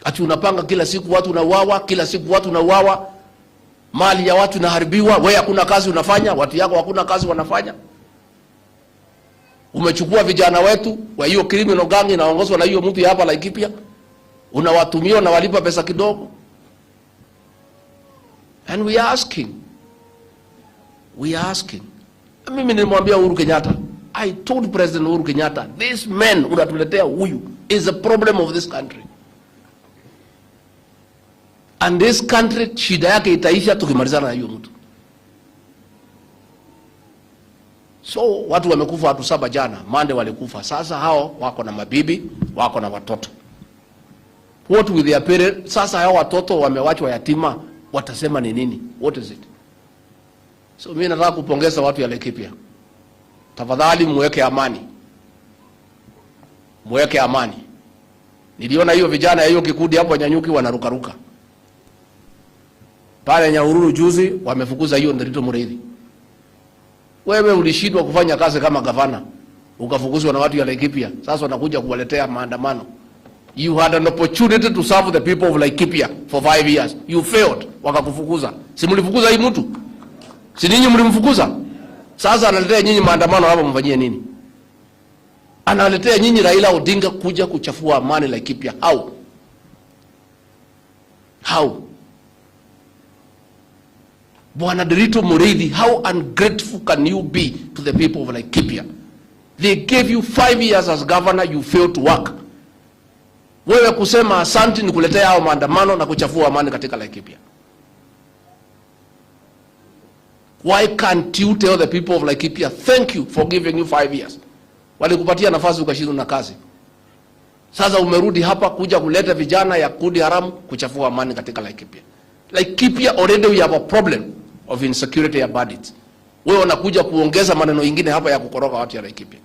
Ati unapanga kila siku watu unauawa, kila siku watu unauawa. Mali ya watu inaharibiwa, wewe hakuna kazi unafanya, watu yako hakuna kazi wanafanya. Umechukua vijana wetu wa hiyo criminal gang inaongozwa na hiyo mtu hapa Laikipia. Unawatumia na walipa pesa kidogo. And we are asking. Mimi nilimwambia Uhuru Kenyatta, I told President Uhuru Kenyatta, this man unatuletea huyu is a problem of this country. And this country shida yake itaisha tukimalizana na hiyo mtu. So watu wamekufa watu 7 jana, Monday walikufa. Sasa hao wako na mabibi, wako na watoto. What with their parents? Sasa hao watoto wamewachwa yatima, watasema ni nini? What is it? So mimi nataka kupongeza watu ya Laikipia. Tafadhali muweke amani. Muweke amani. Niliona hiyo vijana hiyo kikundi hapo Nyanyuki wanarukaruka. Pale Nyahururu juzi wamefukuza hiyo Nderitu Mureithi. Wewe ulishindwa kufanya kazi kama gavana, ukafukuzwa na watu ya Laikipia. Sasa wanakuja kuwaletea maandamano. You had an opportunity to serve the people of Laikipia for 5 years. You failed, wakakufukuza. Si mlifukuza hii mtu? Si ninyi mlimfukuza? Sasa analetea nyinyi maandamano hapa mfanyie nini? Analetea nyinyi Raila Odinga kuja kuchafua amani Laikipia. How? Bwana Nderitu Mureithi, how ungrateful can you be to the people of Laikipia? They gave you 5 years as governor, you failed to work. Wewe kusema asante ni kuletea hao maandamano na kuchafua amani katika Laikipia. Why can't you tell the people of Laikipia, thank you for giving you 5 years? Walikupatia nafasi ukashindwa na kazi. Sasa umerudi hapa kuja kuleta vijana ya kundi haramu kuchafua amani katika Laikipia. Laikipia already we have a problem of insecurity ya bandits. Wewe unakuja kuongeza maneno mengine hapa ya kukoroga watu ya Laikipia.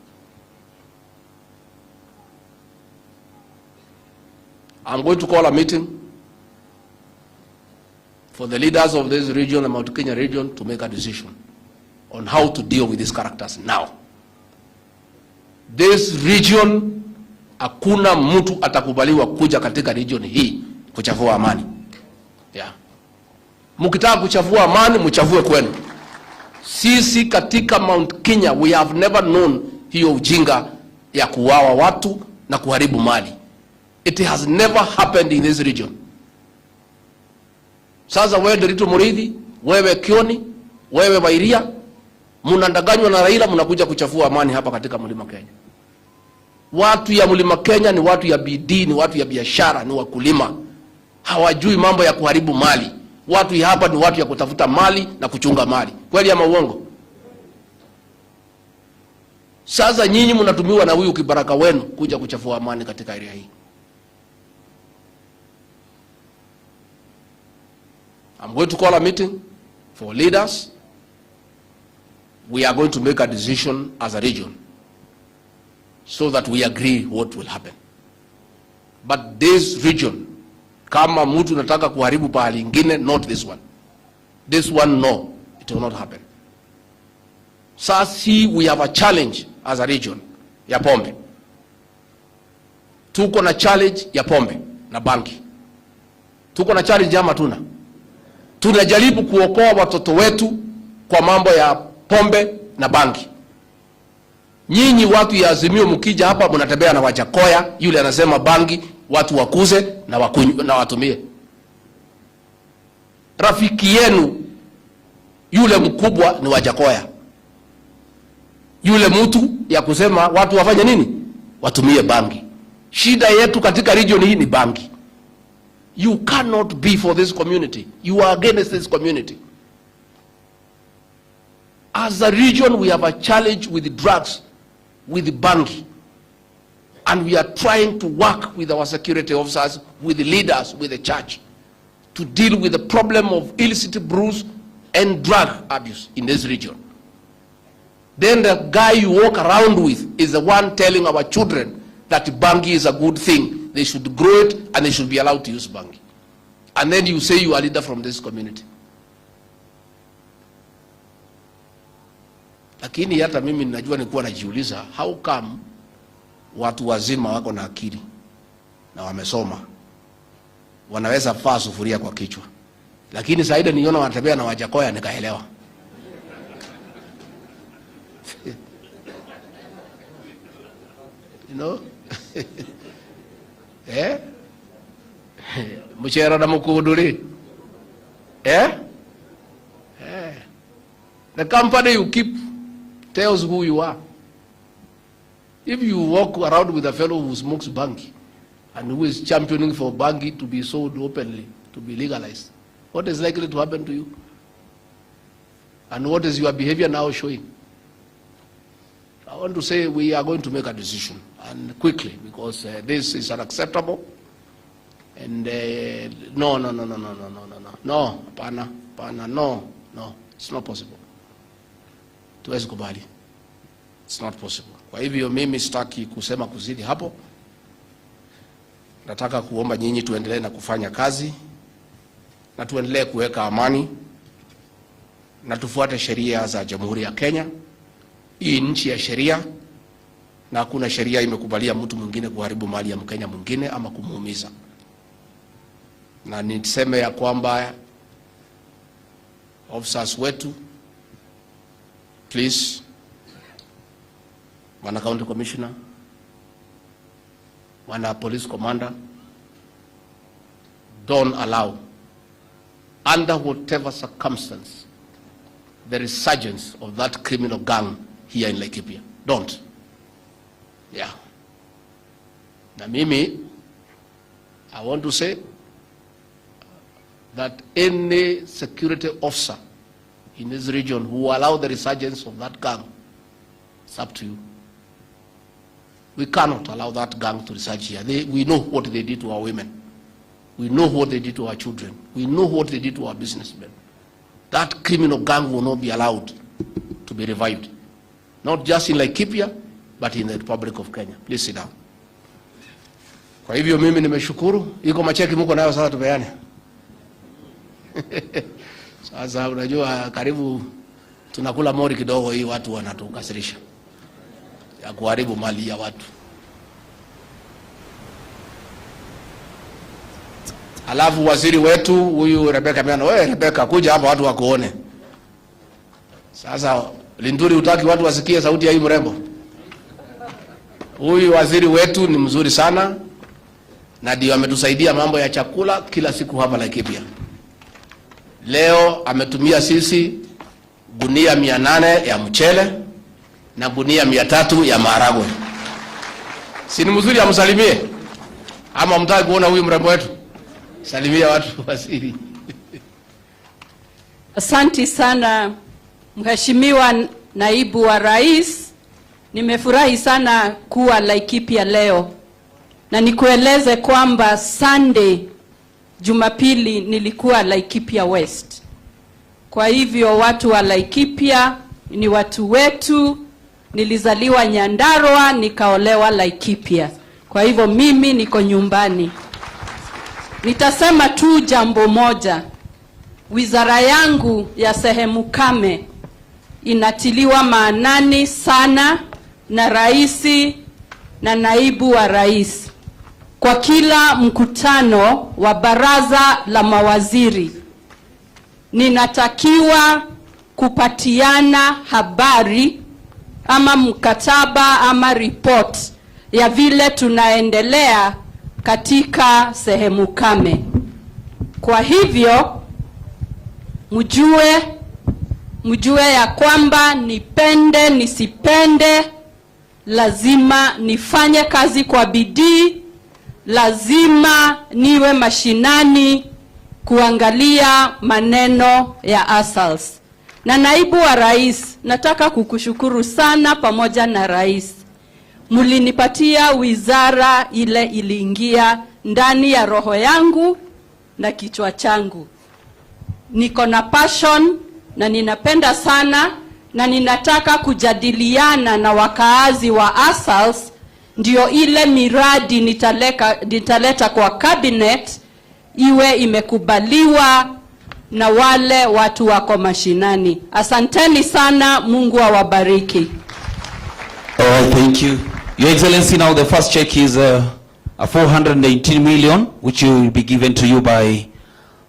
I'm going to call a meeting for the leaders of this region, the Mount Kenya region, to make a decision on how to deal with these characters now. This region, hakuna mtu atakubaliwa kuja katika region hii kuchafua amani. Yeah. Mkitaka kuchafua amani, mchafue kwenu. Sisi katika Mount Kenya, we have never known hiyo ujinga ya kuuawa watu na kuharibu mali. It has never happened in this region. Sasa wewe Nderitu Muriithi, wewe Kioni, wewe Wairia, mnandanganywa na Raila, mnakuja kuchafua amani hapa katika Mlima Kenya. Watu ya Mlima Kenya ni watu ya bidii, ni watu ya biashara, ni wakulima. Hawajui mambo ya kuharibu mali. Watu ya hapa ni watu ya kutafuta mali na kuchunga mali. Kweli ama uongo? Sasa nyinyi mnatumiwa na huyu kibaraka wenu kuja kuchafua amani katika area hii. I'm going to call a meeting for leaders. We are going to make a decision as a region so that we agree what will happen. But this region, kama mtu nataka kuharibu pahali ingine, not this one. This one, no, it will not happen. Sasa we have a challenge as a region ya pombe. Tuko na challenge ya pombe na banki. Tuko na challenge ama tuna? Tunajaribu kuokoa watoto wetu kwa mambo ya pombe na banki. Nyinyi watu ya Azimio mkija hapa mnatembea na Wajakoya, yule anasema bangi watu wakuze na watumie. Rafiki yenu yule mkubwa ni Wajakoya. Yule mtu ya kusema watu wafanye nini? Watumie bangi. Shida yetu katika region hii ni bangi. You cannot be for this community. You are against this community. As a region, we have a challenge with the drugs, with the bangi. And we are trying to work with our security officers, with the leaders, with the church, to deal with the problem of illicit brews and drug abuse in this region. Then the guy you walk around with is the one telling our children that bangi is a good thing. They should grow it and they should be allowed to use bangi. And then you say you are a leader from this community. Lakini hata mimi ninajua nilikuwa najiuliza, how come watu wazima wako na akili na wamesoma wanaweza faa sufuria kwa kichwa, lakini Saida niona wanatembea na Wajakoya nikaelewa. You know? Eh? Mchera na mukuduri. Eh? Eh. The company you keep tells who you are. If you walk around with a fellow who smokes bangi and who is championing for bangi to be sold openly, to be legalized, what is likely to happen to you? And what is your behavior now showing? I want to say we are going to make a decision, and quickly, because this is unacceptable. And no, it's not possible. Tuwezi kubali. It's not possible. Kwa hivyo mimi sitaki kusema kuzidi hapo. Nataka kuomba nyinyi tuendelee na kufanya kazi na tuendelee kuweka amani na tufuate sheria za Jamhuri ya Kenya. Hii nchi ya sheria na hakuna sheria imekubalia mtu mwingine kuharibu mali ya Mkenya mwingine ama kumuumiza. Na niseme ya kwamba officers wetu, please, wana county commissioner, wana police commander, don't allow, under whatever circumstance, the resurgence of that criminal gang here in Laikipia. Don't. Yeah. Na mimi, I want to say that any security officer in this region who allow the resurgence of that gang, it's up to you. We cannot allow that gang to resurge here. We know what they did to our women. We know what they did to our children. We know what they did to our businessmen. That criminal gang will not be allowed to be revived. Not just in Laikipia, but in the Republic of Kenya. Please sit down. Kwa hivyo mimi nimeshukuru. Iko macheki mko nayo sasa tupeane. Sasa unajua karibu tunakula mori kidogo, hii watu wanatukasirisha ya kuharibu mali ya watu. Alafu waziri wetu huyu Rebecca Miano, wewe Rebecca kuja hapa watu wakuone. Sasa Linturi utaki watu wasikie sauti ya hii mrembo. Huyu waziri wetu ni mzuri sana na ndio ametusaidia mambo ya chakula kila siku hapa Laikipia. Leo ametumia sisi gunia 800 ya mchele na gunia 300 ya maharagwe. Si ni mzuri, amsalimie? Ama mtaki kuona huyu mrembo wetu? Salimia watu waziri. Asante sana Mheshimiwa Naibu wa Rais. Nimefurahi sana kuwa Laikipia leo. Na nikueleze kwamba Sunday, Jumapili, nilikuwa Laikipia West. Kwa hivyo watu wa Laikipia ni watu wetu. Nilizaliwa Nyandarua, nikaolewa Laikipia. Kwa hivyo mimi niko nyumbani. Nitasema tu jambo moja. Wizara yangu ya sehemu kame inatiliwa maanani sana na Raisi na Naibu wa Rais. Kwa kila mkutano wa baraza la mawaziri, ninatakiwa kupatiana habari ama mkataba ama report ya vile tunaendelea katika sehemu kame. Kwa hivyo mjue ya kwamba nipende nisipende, lazima nifanye kazi kwa bidii, lazima niwe mashinani kuangalia maneno ya ASALs. Na Naibu wa Rais, nataka kukushukuru sana pamoja na Rais. Mulinipatia wizara ile iliingia ndani ya roho yangu na kichwa changu. Niko na passion na ninapenda sana na ninataka kujadiliana na wakaazi wa ASALs, ndio ile miradi nitaleta kwa cabinet iwe imekubaliwa na wale watu wako mashinani. Asanteni sana, Mungu awabariki. All right, thank you. Your Excellency, now the first check is a 418 million, which will be given to you by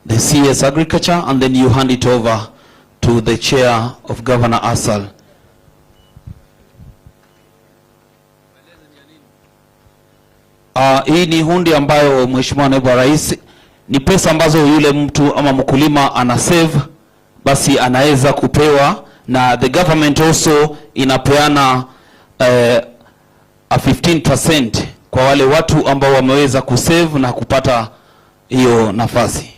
the CS Agriculture, and then you hand it over to the chair of Governor Asal. Hii ni hundi ambayo Mheshimiwa Naibu wa Rais, ni pesa ambazo yule mtu ama mkulima ana save, basi anaweza kupewa, na the government also inapeana a 15% kwa wale watu ambao wameweza kusave na kupata hiyo nafasi.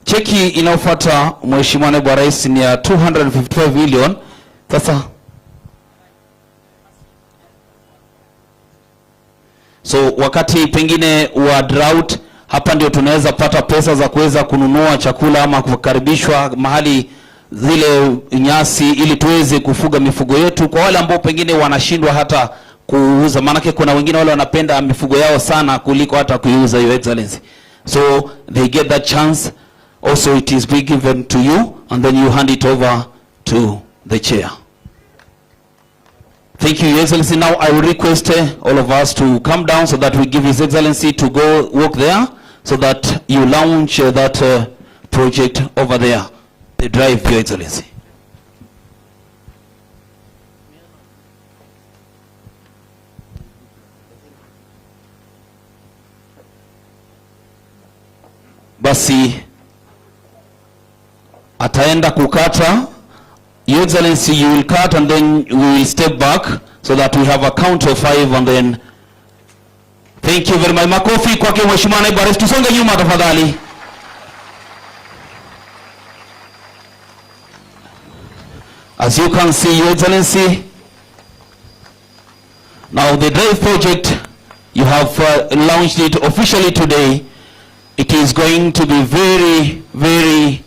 Cheki inayofuata Mheshimiwa Naibu wa Rais ni ya 255 million. Sasa so wakati pengine wa drought, hapa ndio tunaweza pata pesa za kuweza kununua chakula ama kukaribishwa mahali zile nyasi, ili tuweze kufuga mifugo yetu. Kwa wale ambao pengine wanashindwa hata kuuza, maana kuna wengine wale wanapenda mifugo yao sana kuliko hata kuiuza, Your Excellency. So they get that chance. Also, it is being given to you, and then you hand it over to the chair. Thank you, Your Excellency. Now I will request all of us to come down so that we give His Excellency to go walk there, so that you launch that project over there, the drive, Your Excellency. Basi ataenda kukata. Your Excellency, you will cut and then we will step back so that we have a count of 5 and then. Thank you very much. Makofi kwake Mheshimiwa Naibu wa Rais. Tusonge nyuma tafadhali. As you can see, Your Excellency, now the drive project, you have launched it officially today. It is going to be very, very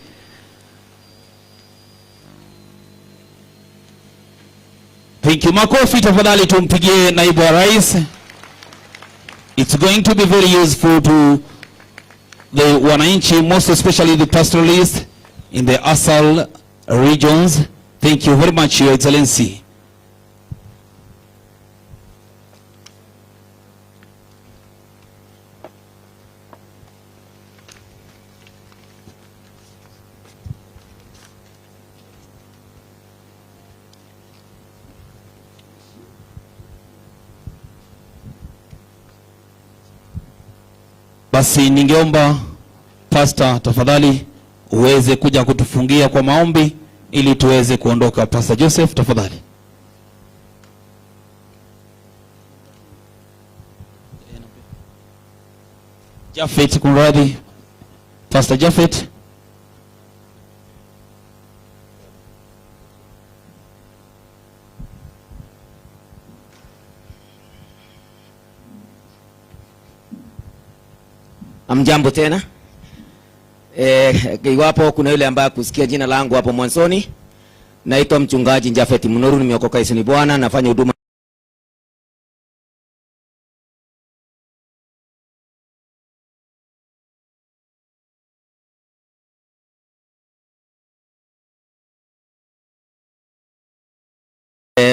thank you. Makofi tafadhali tumpigie Naibu wa Rais. It's going to be very useful to the wananchi, most especially the pastoralists in the ASAL regions. Thank you very much, Your Excellency. Basi ningeomba Pastor tafadhali uweze kuja kutufungia kwa maombi ili tuweze kuondoka. Pastor Joseph tafadhali. Jafet kunradhi. Pastor Jafet. Amjambo tena. Iwapo kuna yule ambaye kusikia jina langu hapo mwanzoni, naitwa mchungaji Jafet Munoru, nimeokoka Yesu ni Bwana, nafanya huduma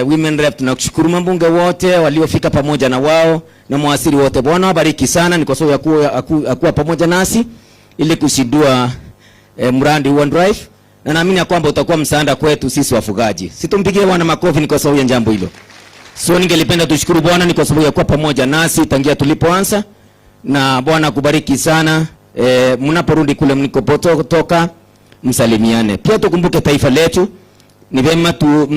Women Rep. Tunakushukuru mbunge wote waliofika pamoja na wao na mawaziri wote. Bwana wabariki sana, ni kwa sababu ya kuwa pamoja nasi ili kushindua mradi wa drive, na naamini kwamba utakuwa msaada kwetu sisi wafugaji. Situmpigie Bwana makofi ni kwa sababu ya jambo hilo. So ningelipenda tushukuru Bwana ni kwa sababu ya kuwa pamoja nasi tangia tulipoanza, na Bwana kubariki sana. Mnaporudi kule mlikotoka msalimiane. Pia tukumbuke taifa letu. Ni vema tu